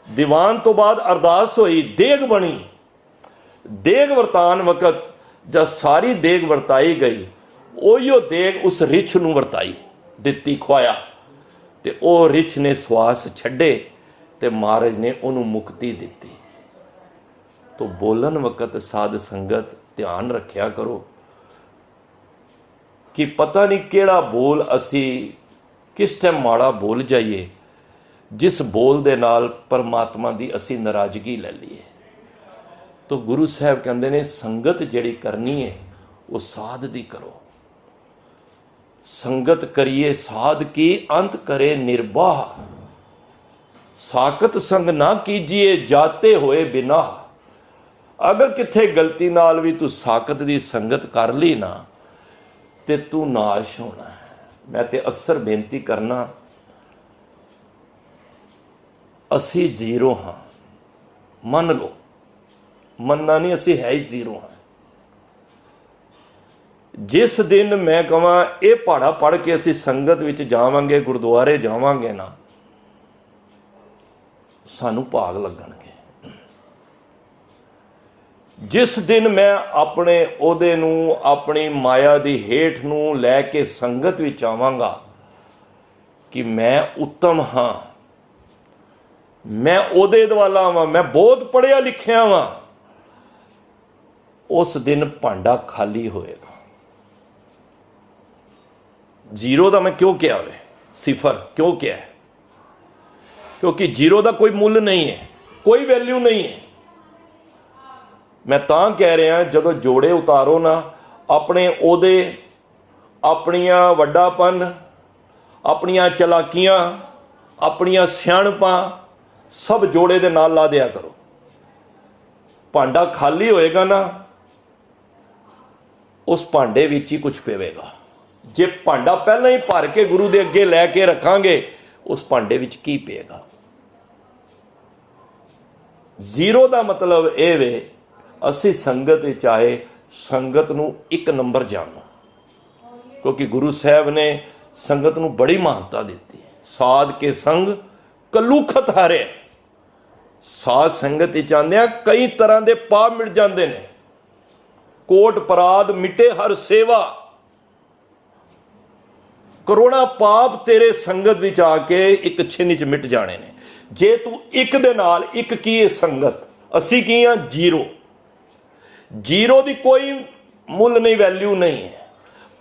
ਦੀਵਾਨ ਤੋਂ ਬਾਅਦ ਅਰਦਾਸ ਹੋਈ, ਦੇਗ ਬਣੀ। ਦੇਗ ਵਰਤਾਨ ਵਕਤ ਜਦ ਸਾਰੀ ਦੇਗ ਵਰਤਾਈ ਗਈ, ਉਹੀਓ ਦੇਗ ਉਸ ਰਿਛ ਨੂੰ ਵਰਤਾਈ ਦਿੱਤੀ, ਖਵਾਇਆ, ਤੇ ਉਹ ਰਿਛ ਨੇ ਸਵਾਸ ਛੱਡੇ ਤੇ ਮਹਾਰਾਜ ਨੇ ਉਹਨੂੰ ਮੁਕਤੀ ਦਿੱਤੀ। ਤੋ ਬੋਲਣ ਵਕਤ ਸਾਧ ਸੰਗਤ ਧਿਆਨ ਰੱਖਿਆ ਕਰੋ ਕਿ ਪਤਾ ਨਹੀਂ ਕਿਹੜਾ ਬੋਲ ਅਸੀਂ ਕਿਸ ਟਾਈਮ ਮਾੜਾ ਬੋਲ ਜਾਈਏ, ਜਿਸ ਬੋਲ ਦੇ ਨਾਲ ਪਰਮਾਤਮਾ ਦੀ ਅਸੀਂ ਨਾਰਾਜ਼ਗੀ ਲੈ ਲਈਏ। ਤੋ ਗੁਰੂ ਸਾਹਿਬ ਕਹਿੰਦੇ ਨੇ ਸੰਗਤ ਜਿਹੜੀ ਕਰਨੀ ਹੈ ਉਹ ਸਾਧ ਦੀ ਕਰੋ। ਸੰਗਤ ਕਰੀਏ ਸਾਧ ਕੀ, ਅੰਤ ਕਰੇ ਨਿਰਵਾਹ। ਸਾਕਤ ਸੰਗ ਨਾ ਕੀਜੀਏ ਜਾਤੇ ਹੋਏ ਬਿਨਾ। ਅਗਰ ਕਿੱਥੇ ਗਲਤੀ ਨਾਲ ਵੀ ਤੂੰ ਸਾਕਤ ਦੀ ਸੰਗਤ ਕਰ ਲਈ ਨਾ ਤੇ ਤੂੰ ਨਾਸ਼ ਹੋਣਾ ਹੈ। ਮੈਂ ਤੇ ਅਕਸਰ ਬੇਨਤੀ ਕਰਨਾ, ਅਸੀਂ ਜ਼ੀਰੋ ਹਾਂ, ਮੰਨ ਲਓ, ਮੰਨਣਾ ਨਹੀਂ, ਅਸੀਂ ਹੈ ਹੀ ਜ਼ੀਰੋ ਹਾਂ। ਜਿਸ ਦਿਨ ਮੈਂ ਕਹਾਂ ਇਹ ਪਹਾੜਾ ਪੜ੍ਹ ਕੇ ਅਸੀਂ ਸੰਗਤ ਵਿੱਚ ਜਾਵਾਂਗੇ, ਗੁਰਦੁਆਰੇ ਜਾਵਾਂਗੇ ਨਾ, ਸਾਨੂੰ ਭਾਗ ਲੱਗਣਗੇ। ਜਿਸ ਦਿਨ ਮੈਂ ਆਪਣੇ ਉਹਦੇ ਨੂੰ, ਆਪਣੀ ਮਾਇਆ ਦੀ ਹੇਠ ਨੂੰ ਲੈ ਕੇ ਸੰਗਤ ਵਿੱਚ ਆਵਾਂਗਾ ਕਿ ਮੈਂ ਉੱਤਮ ਹਾਂ, ਮੈਂ ਉਹਦੇ ਦੁਆਲਾ ਵਾਂ, ਮੈਂ ਬਹੁਤ ਪੜ੍ਹਿਆ ਲਿਖਿਆ ਵਾਂ, ਉਸ ਦਿਨ ਭਾਂਡਾ ਖਾਲੀ ਹੋਏਗਾ। ਜ਼ੀਰੋ ਦਾ ਮੈਂ ਕਿਉਂ ਕਿਹਾ ਵੇ, ਸਿਫਰ ਕਿਉਂ ਕਿਹਾ? ਕਿਉਂਕਿ ਜ਼ੀਰੋ ਦਾ ਕੋਈ ਮੁੱਲ ਨਹੀਂ ਹੈ, ਕੋਈ ਵੈਲਿਊ ਨਹੀਂ ਹੈ। ਮੈਂ ਤਾਂ ਕਹਿ ਰਿਹਾ, ਜਦੋਂ ਜੋੜੇ ਉਤਾਰੋ ਨਾ, ਆਪਣੇ ਉਹਦੇ, ਆਪਣੀਆਂ ਵੱਡਾਪਨ, ਆਪਣੀਆਂ ਚਲਾਕੀਆਂ, ਆਪਣੀਆਂ ਸਿਆਣਪਾਂ ਸਭ ਜੋੜੇ ਦੇ ਨਾਲ ਲਾ ਦਿਆ ਕਰੋ। ਭਾਂਡਾ ਖਾਲੀ ਹੋਏਗਾ ਨਾ, ਉਸ ਭਾਂਡੇ ਵਿੱਚ ਹੀ ਕੁਝ ਪਵੇਗਾ। ਜੇ ਭਾਂਡਾ ਪਹਿਲਾਂ ਹੀ ਭਰ ਕੇ ਗੁਰੂ ਦੇ ਅੱਗੇ ਲੈ ਕੇ ਰੱਖਾਂਗੇ, ਉਸ ਭਾਂਡੇ ਵਿੱਚ ਕੀ ਪਏਗਾ? ਜ਼ੀਰੋ ਦਾ ਮਤਲਬ ਇਹ ਵੇ, ਅਸੀਂ ਸੰਗਤ ਵਿੱਚ ਆਏ, ਸੰਗਤ ਨੂੰ ਇੱਕ ਨੰਬਰ ਜਾਣੋ, ਕਿਉਂਕਿ ਗੁਰੂ ਸਾਹਿਬ ਨੇ ਸੰਗਤ ਨੂੰ ਬੜੀ ਮਾਨਤਾ ਦਿੱਤੀ। ਸਾਧ ਕੇ ਸੰਗ ਕਲੂਖਤ ਹਾਰੇ। ਸਾਧ ਸੰਗਤ ਵਿੱਚ ਆਉਂਦਿਆਂ ਕਈ ਤਰ੍ਹਾਂ ਦੇ ਪਾਪ ਮਿਟ ਜਾਂਦੇ ਨੇ। ਕੋਟ ਪਰਾਧ ਮਿਟੇ ਹਰ ਸੇਵਾ। ਕਰੋੜਾਂ ਪਾਪ ਤੇਰੇ ਸੰਗਤ ਵਿੱਚ ਆ ਕੇ ਇੱਕ ਛਿਨ ਚ ਮਿਟ ਜਾਣੇ ਨੇ, ਜੇ ਤੂੰ ਇੱਕ ਦੇ ਨਾਲ ਇੱਕ ਕੀ ਹੈ ਸੰਗਤ। ਅਸੀਂ ਕੀ ਹਾਂ? ਜ਼ੀਰੋ। ਜ਼ੀਰੋ ਦੀ ਕੋਈ ਮੁੱਲ ਨਹੀਂ, ਵੈਲਿਊ ਨਹੀਂ ਹੈ।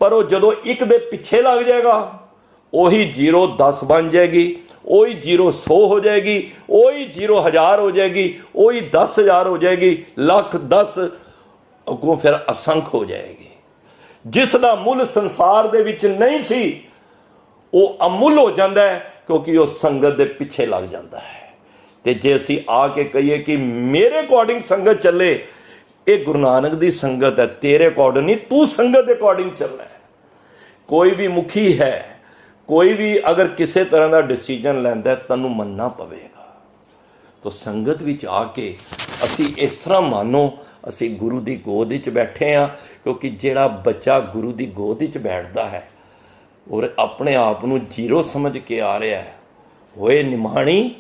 ਪਰ ਉਹ ਜਦੋਂ ਇੱਕ ਦੇ ਪਿੱਛੇ ਲੱਗ ਜਾਏਗਾ, ਉਹੀ ਜ਼ੀਰੋ 10 ਬਣ ਜਾਏਗੀ, ਉਹੀ ਜ਼ੀਰੋ 100 ਹੋ ਜਾਏਗੀ, ਉਹੀ ਜ਼ੀਰੋ 1000 ਹੋ ਜਾਏਗੀ, ਉਹੀ 10,000 ਹੋ ਜਾਏਗੀ, ਲੱਖ 10 ਅੱਗੋਂ ਫਿਰ ਅਸੰਖ ਹੋ ਜਾਏਗੀ। ਜਿਸ ਦਾ ਮੁੱਲ ਸੰਸਾਰ ਦੇ ਵਿੱਚ ਨਹੀਂ ਸੀ, ਉਹ ਅਮੁੱਲ ਹੋ ਜਾਂਦਾ ਹੈ, ਕਿਉਂਕਿ ਉਹ ਸੰਗਤ ਦੇ ਪਿੱਛੇ ਲੱਗ ਜਾਂਦਾ ਹੈ। ਤੇ ਜੇ ਅਸੀਂ ਆ ਕੇ ਕਹੀਏ ਕਿ ਮੇਰੇ ਅਕੋਰਡਿੰਗ ਸੰਗਤ ਚੱਲੇ, ਇਹ ਗੁਰੂ ਨਾਨਕ ਦੀ ਸੰਗਤ ਹੈ, ਤੇਰੇ ਅਕੋਰਡਿੰਗ ਨਹੀਂ, ਤੂੰ ਸੰਗਤ ਦੇ ਅਕੋਰਡਿੰਗ ਚੱਲਣਾ ਹੈ। ਕੋਈ ਵੀ ਮੁਖੀ ਹੈ, ਕੋਈ ਵੀ ਅਗਰ ਕਿਸੇ ਤਰ੍ਹਾਂ ਦਾ ਡਿਸੀਜਨ ਲੈਂਦਾ, ਤੈਨੂੰ ਮੰਨਣਾ ਪਵੇਗਾ। ਤਾਂ ਸੰਗਤ ਵਿੱਚ ਆ ਕੇ ਅਸੀਂ ਇਸ ਤਰ੍ਹਾਂ ਮਾਨੋ ਅਸੀਂ ਗੁਰੂ ਦੀ ਗੋਦ ਵਿੱਚ ਬੈਠੇ ਹਾਂ, ਕਿਉਂਕਿ ਜਿਹੜਾ ਬੱਚਾ ਗੁਰੂ ਦੀ ਗੋਦ ਵਿੱਚ ਬੈਠਦਾ ਹੈ ਔਰ ਆਪਣੇ ਆਪ ਨੂੰ ਜ਼ੀਰੋ ਸਮਝ ਕੇ ਆ ਰਿਹਾ ਹੈ, ਹੋਏ ਨਿਮਾਣੀ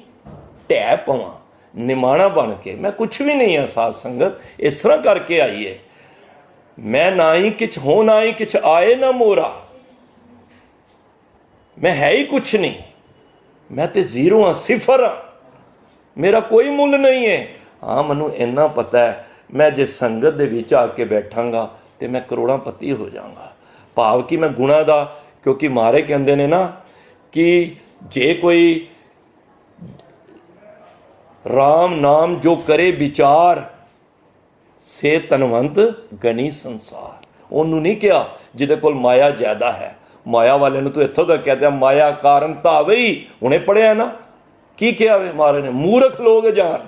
ਢਹਿ ਪਵਾਂ। ਨਿਮਾਣਾ ਬਣ ਕੇ ਮੈਂ ਕੁਛ ਵੀ ਨਹੀਂ ਹਾਂ। ਸਾਧ ਸੰਗਤ ਇਸ ਤਰ੍ਹਾਂ ਕਰਕੇ ਆਈਏ, ਮੈਂ ਨਾ ਹੀ ਕਿਛ ਹੋ ਨਾ ਹੀ ਕਿਛ ਆਏ ਨਾ ਮੋਰਾ। ਮੈਂ ਹੈ ਹੀ ਕੁਛ ਨਹੀਂ, ਮੈਂ ਤੇ ਜ਼ੀਰੋ ਹਾਂ, ਸਿਫਰ ਹਾਂ, ਮੇਰਾ ਕੋਈ ਮੁੱਲ ਨਹੀਂ ਹੈ। ਹਾਂ, ਮੈਨੂੰ ਇੰਨਾ ਪਤਾ ਹੈ, ਮੈਂ ਜੇ ਸੰਗਤ ਦੇ ਵਿੱਚ ਆ ਕੇ ਬੈਠਾਂਗਾ ਤੇ ਮੈਂ ਕਰੋੜਾਂਪਤੀ ਹੋ ਜਾਵਾਂਗਾ। ਭਾਵ ਕਿ ਮੈਂ ਗੁਣਾ ਦਾ, ਕਿਉਂਕਿ ਮਾਰੇ ਕਹਿੰਦੇ ਨੇ ਨਾ ਕਿ ਜੇ ਕੋਈ ਰਾਮ ਨਾਮ ਜੋ ਕਰੇ ਵਿਚਾਰ, ਸੇ ਧਨਵੰਤ ਗਣੀ ਸੰਸਾਰ। ਉਹਨੂੰ ਨਹੀਂ ਕਿਹਾ ਜਿਹਦੇ ਕੋਲ ਮਾਇਆ ਜ਼ਿਆਦਾ ਹੈ। ਮਾਇਆ ਵਾਲੇ ਨੂੰ ਤੂੰ ਇੱਥੋਂ ਤੱਕ ਕਹਿੰਦਾ ਮਾਇਆ ਕਾਰਨ ਧਾਵੇ ਹੀ। ਹੁਣੇ ਪੜਿਆ ਨਾ ਕੀ ਕਿਹਾ ਵੇ ਮਹਾਰਾਜ ਨੇ, ਮੂਰਖ ਲੋਕ ਜਾਣ।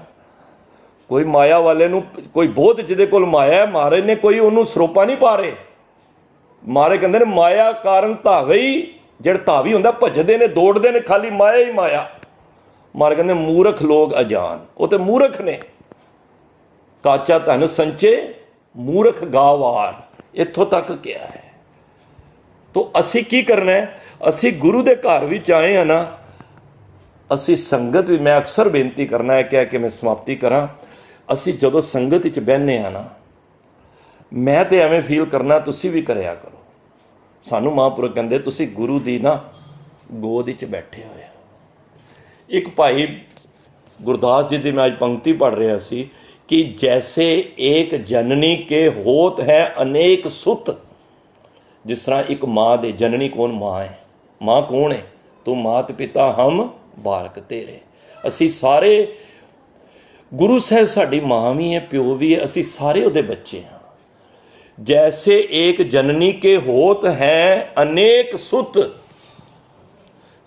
ਕੋਈ ਮਾਇਆ ਵਾਲੇ ਨੂੰ, ਕੋਈ ਬਹੁਤ ਜਿਹਦੇ ਕੋਲ ਮਾਇਆ ਹੈ, ਮਹਾਰਾਜ ਨੇ ਕੋਈ ਉਹਨੂੰ ਸਰੋਪਾ ਨਹੀਂ ਪਾ ਰਹੇ। ਮਹਾਰਾਜ ਕਹਿੰਦੇ ਨੇ ਮਾਇਆ ਕਾਰਨ ਧਾਵੇ ਹੀ। ਜਿਹੜੇ ਧਾਵੀ ਹੁੰਦਾ ਭੱਜਦੇ ਨੇ, ਦੌੜਦੇ ਨੇ, ਖਾਲੀ ਮਾਇਆ ਹੀ ਮਾਇਆ। ਮਹਾਰਾਜ ਕਹਿੰਦੇ ਮੂਰਖ ਲੋਕ ਅਜਾਨ। ਉਹ ਤੇ ਮੂਰਖ ਨੇ। ਕਾਚਾ ਧਨ ਸੰਚੇ ਮੂਰਖ ਗਾਵਾਰ, ਇੱਥੋਂ ਤੱਕ ਕਿਹਾ ਹੈ। ਤੋ ਅਸੀਂ ਕੀ ਕਰਨਾ ਹੈ? ਅਸੀਂ ਗੁਰੂ ਦੇ ਘਰ ਵਿੱਚ ਆਏ ਹਾਂ ਨਾ, ਅਸੀਂ ਸੰਗਤ ਵੀ, ਮੈਂ ਅਕਸਰ ਬੇਨਤੀ ਕਰਨਾ ਹੈ, ਕਹਿ ਕੇ ਮੈਂ ਸਮਾਪਤੀ ਕਰਾਂ, ਅਸੀਂ ਜਦੋਂ ਸੰਗਤ ਵਿੱਚ ਬਹਿੰਦੇ ਹਾਂ ਨਾ, ਮੈਂ ਤਾਂ ਐਵੇਂ ਫੀਲ ਕਰਨਾ, ਤੁਸੀਂ ਵੀ ਕਰਿਆ ਕਰੋ। ਸਾਨੂੰ ਮਹਾਂਪੁਰਖ ਕਹਿੰਦੇ ਤੁਸੀਂ ਗੁਰੂ ਦੀ ਨਾ ਗੋਦ ਵਿੱਚ ਬੈਠੇ ਹੋਏ। ਇੱਕ ਭਾਈ ਗੁਰਦਾਸ ਜੀ ਦੀ ਮੈਂ ਅੱਜ ਪੰਕਤੀ ਪੜ੍ਹ ਰਿਹਾ ਸੀ ਕਿ ਜੈਸੇ ਏਕ ਜਨਨੀ ਕੇ ਹੋਤ ਹੈ ਅਨੇਕ ਸੁਤ। ਜਿਸ ਤਰ੍ਹਾਂ ਇੱਕ ਮਾਂ ਦੇ, ਜਨਨੀ ਕੌਣ? ਮਾਂ ਹੈ। ਮਾਂ ਕੌਣ ਹੈ? ਤੂੰ ਮਾਤ ਪਿਤਾ ਹਮ ਬਾਰਕ ਤੇਰੇ। ਅਸੀਂ ਸਾਰੇ, ਗੁਰੂ ਸਾਹਿਬ ਸਾਡੀ ਮਾਂ ਵੀ ਹੈ, ਪਿਓ ਵੀ ਹੈ, ਅਸੀਂ ਸਾਰੇ ਉਹਦੇ ਬੱਚੇ ਹਾਂ। ਜੈਸੇ ਏਕ ਜਨਨੀ ਕੇ ਹੋਤ ਹੈ ਅਨੇਕ ਸੁਤ,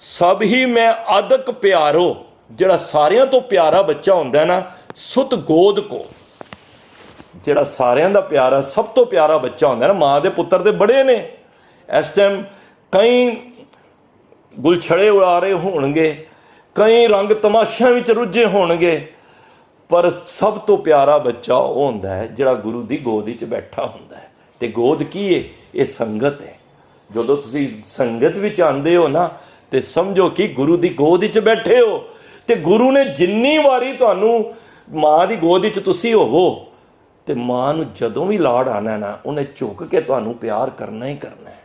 ਸਭ ਹੀ ਮੈਂ ਅਦਕ ਪਿਆਰੋ। ਜਿਹੜਾ ਸਾਰਿਆਂ ਤੋਂ ਪਿਆਰਾ ਬੱਚਾ ਹੁੰਦਾ ਨਾ, ਸੁਤ ਗੋਦ ਕੋ, ਜਿਹੜਾ ਸਾਰਿਆਂ ਦਾ ਪਿਆਰਾ, ਸਭ ਤੋਂ ਪਿਆਰਾ ਬੱਚਾ ਹੁੰਦਾ ਨਾ, ਮਾਂ ਦੇ ਪੁੱਤਰ ਦੇ ਬੜੇ ਨੇ। ਇਸ ਟਾਈਮ ਕਈ ਗੁਲਛੜੇ ਉਡਾ ਰਹੇ ਹੋਣਗੇ, ਕਈ ਰੰਗ ਤਮਾਸ਼ਿਆਂ ਵਿੱਚ ਰੁੱਝੇ ਹੋਣਗੇ, ਪਰ ਸਭ ਤੋਂ ਪਿਆਰਾ ਬੱਚਾ ਉਹ ਹੁੰਦਾ ਹੈ ਜਿਹੜਾ ਗੁਰੂ ਦੀ ਗੋਦ ਵਿੱਚ ਬੈਠਾ ਹੁੰਦਾ ਹੈ। ਤੇ ਗੋਦ ਕੀ ਹੈ? ਇਹ ਸੰਗਤ ਹੈ। ਜਦੋਂ ਤੁਸੀਂ ਸੰਗਤ ਵਿੱਚ ਆਉਂਦੇ ਹੋ ਨਾ, ਤੇ ਸਮਝੋ ਕਿ ਗੁਰੂ ਦੀ ਗੋਦ ਵਿੱਚ ਬੈਠੇ ਹੋ। ਤੇ ਗੁਰੂ ਨੇ ਜਿੰਨੀ ਵਾਰੀ ਤੁਹਾਨੂੰ, ਮਾਂ ਦੀ ਗੋਦ ਵਿੱਚ ਤੁਸੀਂ ਹੋਵੋ, ਤੇ ਮਾਂ ਨੂੰ ਜਦੋਂ ਵੀ ਲਾੜ ਆਣਾ ਨਾ, ਉਹਨੇ ਝੁਕ ਕੇ ਤੁਹਾਨੂੰ ਪਿਆਰ ਕਰਨਾ ਹੀ ਕਰਨਾ ਹੈ।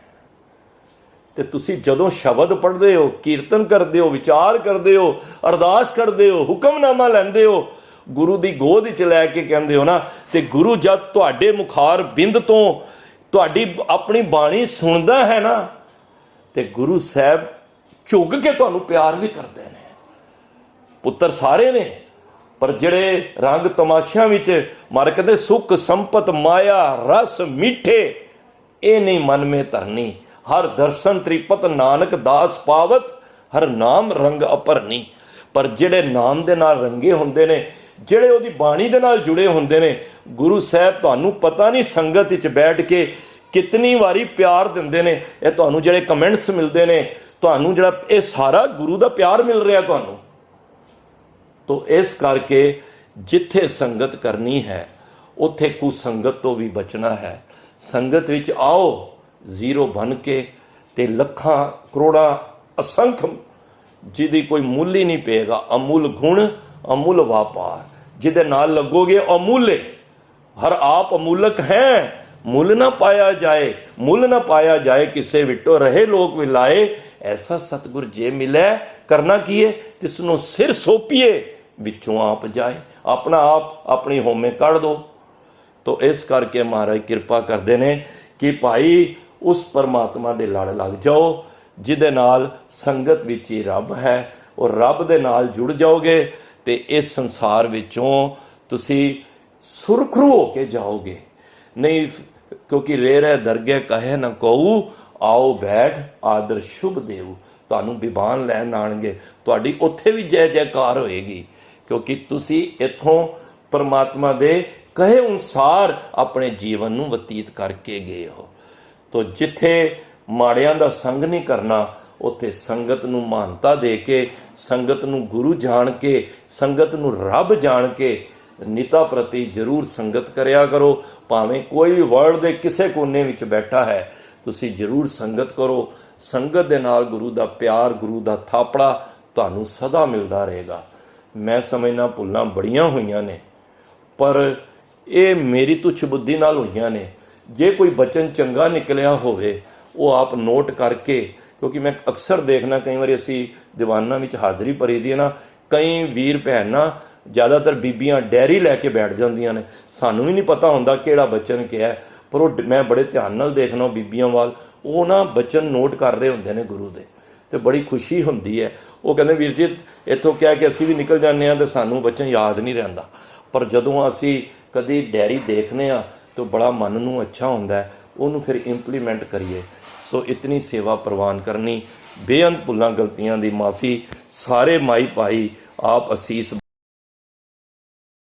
ਤੇ ਤੁਸੀਂ ਜਦੋਂ ਸ਼ਬਦ ਪੜ੍ਹਦੇ ਹੋ, ਕੀਰਤਨ ਕਰਦੇ ਹੋ, ਵਿਚਾਰ ਕਰਦੇ ਹੋ, ਅਰਦਾਸ ਕਰਦੇ ਹੋ, ਹੁਕਮਨਾਮਾ ਲੈਂਦੇ ਹੋ, ਗੁਰੂ ਦੀ ਗੋਦ ਵਿੱਚ ਲੈ ਕੇ ਕਹਿੰਦੇ ਹੋ ਨਾ, ਤੇ ਗੁਰੂ ਜਦ ਤੁਹਾਡੇ ਮੁਖਾਰ ਬਿੰਦ ਤੋਂ ਤੁਹਾਡੀ ਆਪਣੀ ਬਾਣੀ ਸੁਣਦਾ ਹੈ ਨਾ, ਤੇ ਗੁਰੂ ਸਾਹਿਬ ਝੁਕ ਕੇ ਤੁਹਾਨੂੰ ਪਿਆਰ ਵੀ ਕਰਦੇ ਨੇ। ਪੁੱਤਰ ਸਾਰੇ ਨੇ, ਪਰ ਜਿਹੜੇ ਰੰਗ ਤਮਾਸ਼ਿਆਂ ਵਿੱਚ ਮਾਰ ਕਹਿੰਦੇ ਸੁਖ ਸੰਪਤ ਮਾਇਆ ਰਸ ਮਿੱਠੇ, ਇਹ ਨਹੀਂ ਮਨ ਮੇ ਧਰਨੀ। ਹਰ ਦਰਸ਼ਨ ਤ੍ਰਿਪਤ ਨਾਨਕ ਦਾਸ ਪਾਵਤ, ਹਰ ਨਾਮ ਰੰਗ ਅਪਰਨੀ। ਪਰ ਜਿਹੜੇ ਨਾਮ ਦੇ ਨਾਲ ਰੰਗੇ ਹੁੰਦੇ ਨੇ, ਜਿਹੜੇ ਉਹਦੀ ਬਾਣੀ ਦੇ ਨਾਲ ਜੁੜੇ ਹੁੰਦੇ ਨੇ, ਗੁਰੂ ਸਾਹਿਬ ਤੁਹਾਨੂੰ ਪਤਾ ਨਹੀਂ ਸੰਗਤ ਵਿੱਚ ਬੈਠ ਕੇ ਕਿਤਨੀ ਵਾਰੀ ਪਿਆਰ ਦਿੰਦੇ ਨੇ। ਇਹ ਤੁਹਾਨੂੰ ਜਿਹੜੇ ਕਮੈਂਟਸ ਮਿਲਦੇ ਨੇ, ਤੁਹਾਨੂੰ ਜਿਹੜਾ ਇਹ ਸਾਰਾ ਗੁਰੂ ਦਾ ਪਿਆਰ ਮਿਲ ਰਿਹਾ ਤੁਹਾਨੂੰ। ਤੋ ਇਸ ਕਰਕੇ ਜਿੱਥੇ ਸੰਗਤ ਕਰਨੀ ਹੈ, ਉੱਥੇ ਕੁਸੰਗਤ ਤੋਂ ਵੀ ਬਚਣਾ ਹੈ। ਸੰਗਤ ਵਿੱਚ ਆਓ ਜ਼ੀਰੋ ਬਣ ਕੇ, ਤੇ ਲੱਖਾਂ ਕਰੋੜਾਂ ਅਸੰਖ ਜਿਹਦੀ ਕੋਈ ਮੁੱਲ ਹੀ ਨਹੀਂ ਪਏਗਾ। ਅਮੁੱਲ ਗੁਣ ਅਮੁੱਲ ਵਪਾਰ, ਜਿਹਦੇ ਨਾਲ ਲੱਗੋਗੇ ਅਮੁੱਲ। ਹਰ ਆਪ ਅਮੁੱਲਕ ਹੈ, ਮੁੱਲ ਨਾ ਪਾਇਆ ਜਾਏ, ਮੁੱਲ ਨਾ ਪਾਇਆ ਜਾਏ ਕਿਸੇ ਵਿਟੋ ਰਹੇ ਲੋਕ ਵਿਲਾਏ। ਐਸਾ ਸਤਿਗੁਰ ਜੇ ਮਿਲੇ, ਕਰਨਾ ਕੀ ਹੈ? ਤਿਸ ਨੂੰ ਸਿਰ ਸੌਂਪੀਏ, ਵਿੱਚੋਂ ਆਪ ਜਾਏ। ਆਪਣਾ ਆਪ ਆਪਣੀ ਹੋਮੇ ਕੱਢ ਦੋ। ਤੋ ਇਸ ਕਰਕੇ ਮਹਾਰਾਜ ਕਿਰਪਾ ਕਰਦੇ ਨੇ ਕਿ ਭਾਈ ਉਸ ਪਰਮਾਤਮਾ ਦੇ ਲੜ ਲੱਗ ਜਾਓ, ਜਿਹਦੇ ਨਾਲ ਸੰਗਤ ਵਿੱਚ ਹੀ ਰੱਬ ਹੈ। ਔਰ ਰੱਬ ਦੇ ਨਾਲ ਜੁੜ ਜਾਓਗੇ ਤੇ ਇਸ ਸੰਸਾਰ ਵਿੱਚੋਂ ਤੁਸੀਂ ਸੁਰਖਰੂ ਹੋ ਕੇ ਜਾਓਗੇ। ਨਹੀਂ, ਕਿਉਂਕਿ ਰੇ ਰਹਿ ਦਰਗਹਿ ਕਹੇ ਨਾ ਕਹੂ, ਆਓ ਬੈਠ ਆਦਰ ਸ਼ੁਭ ਦੇਵ। ਤੁਹਾਨੂੰ ਵਿਵਾਨ ਲੈਣ ਆਣਗੇ, ਤੁਹਾਡੀ ਉੱਥੇ ਵੀ ਜੈ ਜੈਕਾਰ ਹੋਏਗੀ, ਕਿਉਂਕਿ ਤੁਸੀਂ ਇੱਥੋਂ ਪਰਮਾਤਮਾ ਦੇ ਕਹੇ ਅਨੁਸਾਰ ਆਪਣੇ ਜੀਵਨ ਨੂੰ ਬਤੀਤ ਕਰਕੇ ਗਏ ਹੋ। ਤੋ ਜਿੱਥੇ ਮਾੜਿਆਂ ਦਾ ਸੰਗ ਨਹੀਂ ਕਰਨਾ, ਉੱਥੇ ਸੰਗਤ ਨੂੰ ਮਾਨਤਾ ਦੇ ਕੇ, ਸੰਗਤ ਨੂੰ ਗੁਰੂ ਜਾਣ ਕੇ, ਸੰਗਤ ਨੂੰ ਰੱਬ ਜਾਣ ਕੇ ਨਿਤਾ ਪ੍ਰਤੀ ਜ਼ਰੂਰ ਸੰਗਤ ਕਰਿਆ ਕਰੋ। ਭਾਵੇਂ ਕੋਈ ਵੀ ਵਰਲਡ ਦੇ ਕਿਸੇ ਕੋਨੇ ਵਿੱਚ ਬੈਠਾ ਹੈ, ਤੁਸੀਂ ਜ਼ਰੂਰ ਸੰਗਤ ਕਰੋ। ਸੰਗਤ ਦੇ ਨਾਲ ਗੁਰੂ ਦਾ ਪਿਆਰ, ਗੁਰੂ ਦਾ ਥਾਪੜਾ ਤੁਹਾਨੂੰ ਸਦਾ ਮਿਲਦਾ ਰਹੇਗਾ। ਮੈਂ ਸਮਝਣਾ ਭੁੱਲਾਂ ਬੜੀਆਂ ਹੋਈਆਂ ਨੇ, ਪਰ ਇਹ ਮੇਰੀ ਤੁੱਛ ਬੁੱਧੀ ਨਾਲ ਹੋਈਆਂ ਨੇ। ਜੇ ਕੋਈ ਬਚਨ ਚੰਗਾ ਨਿਕਲਿਆ ਹੋਵੇ, ਉਹ ਆਪ ਨੋਟ ਕਰਕੇ, ਕਿਉਂਕਿ ਮੈਂ ਅਕਸਰ ਦੇਖਣਾ, ਕਈ ਵਾਰੀ ਅਸੀਂ ਦੀਵਾਨਾਂ ਵਿੱਚ ਹਾਜ਼ਰੀ ਭਰੀ ਦੀ ਹੈ ਨਾ, ਕਈ ਵੀਰ ਭੈਣ ਨਾ, ਜ਼ਿਆਦਾਤਰ ਬੀਬੀਆਂ ਡੈਰੀ ਲੈ ਕੇ ਬੈਠ ਜਾਂਦੀਆਂ ਨੇ। ਸਾਨੂੰ ਵੀ ਨਹੀਂ ਪਤਾ ਹੁੰਦਾ ਕਿਹੜਾ ਬਚਨ ਕਿਹਾ, ਪਰ ਉਹ ਮੈਂ ਬੜੇ ਧਿਆਨ ਨਾਲ ਦੇਖਣਾ ਬੀਬੀਆਂ ਵੱਲ, ਉਹ ਨਾ ਬਚਨ ਨੋਟ ਕਰ ਰਹੇ ਹੁੰਦੇ ਨੇ ਗੁਰੂ ਦੇ, ਤੇ ਬੜੀ ਖੁਸ਼ੀ ਹੁੰਦੀ ਹੈ। ਉਹ ਕਹਿੰਦੇ ਵੀਰ ਜੀ ਇੱਥੋਂ ਕਹਿ ਕੇ ਅਸੀਂ ਵੀ ਨਿਕਲ ਜਾਂਦੇ ਹਾਂ ਤੇ ਸਾਨੂੰ ਬਚਨ ਯਾਦ ਨਹੀਂ ਰਹਿੰਦਾ, ਪਰ ਜਦੋਂ ਅਸੀਂ ਕਦੀ ਡੈਰੀ ਦੇਖਦੇ ਹਾਂ ਤਾਂ ਬੜਾ ਮਨ ਨੂੰ ਅੱਛਾ ਹੁੰਦਾ, ਉਹਨੂੰ ਫਿਰ ਇੰਪਲੀਮੈਂਟ ਕਰੀਏ। ਸੋ ਇਤਨੀ ਸੇਵਾ ਪ੍ਰਵਾਨ ਕਰਨੀ, ਬੇਅੰਤ ਭੁੱਲਾਂ ਗਲਤੀਆਂ ਦੀ ਮਾफ़ੀ। ਸਾਰੇ ਮਾਈ ਭਾਈ ਆਪ ਅਸੀਸ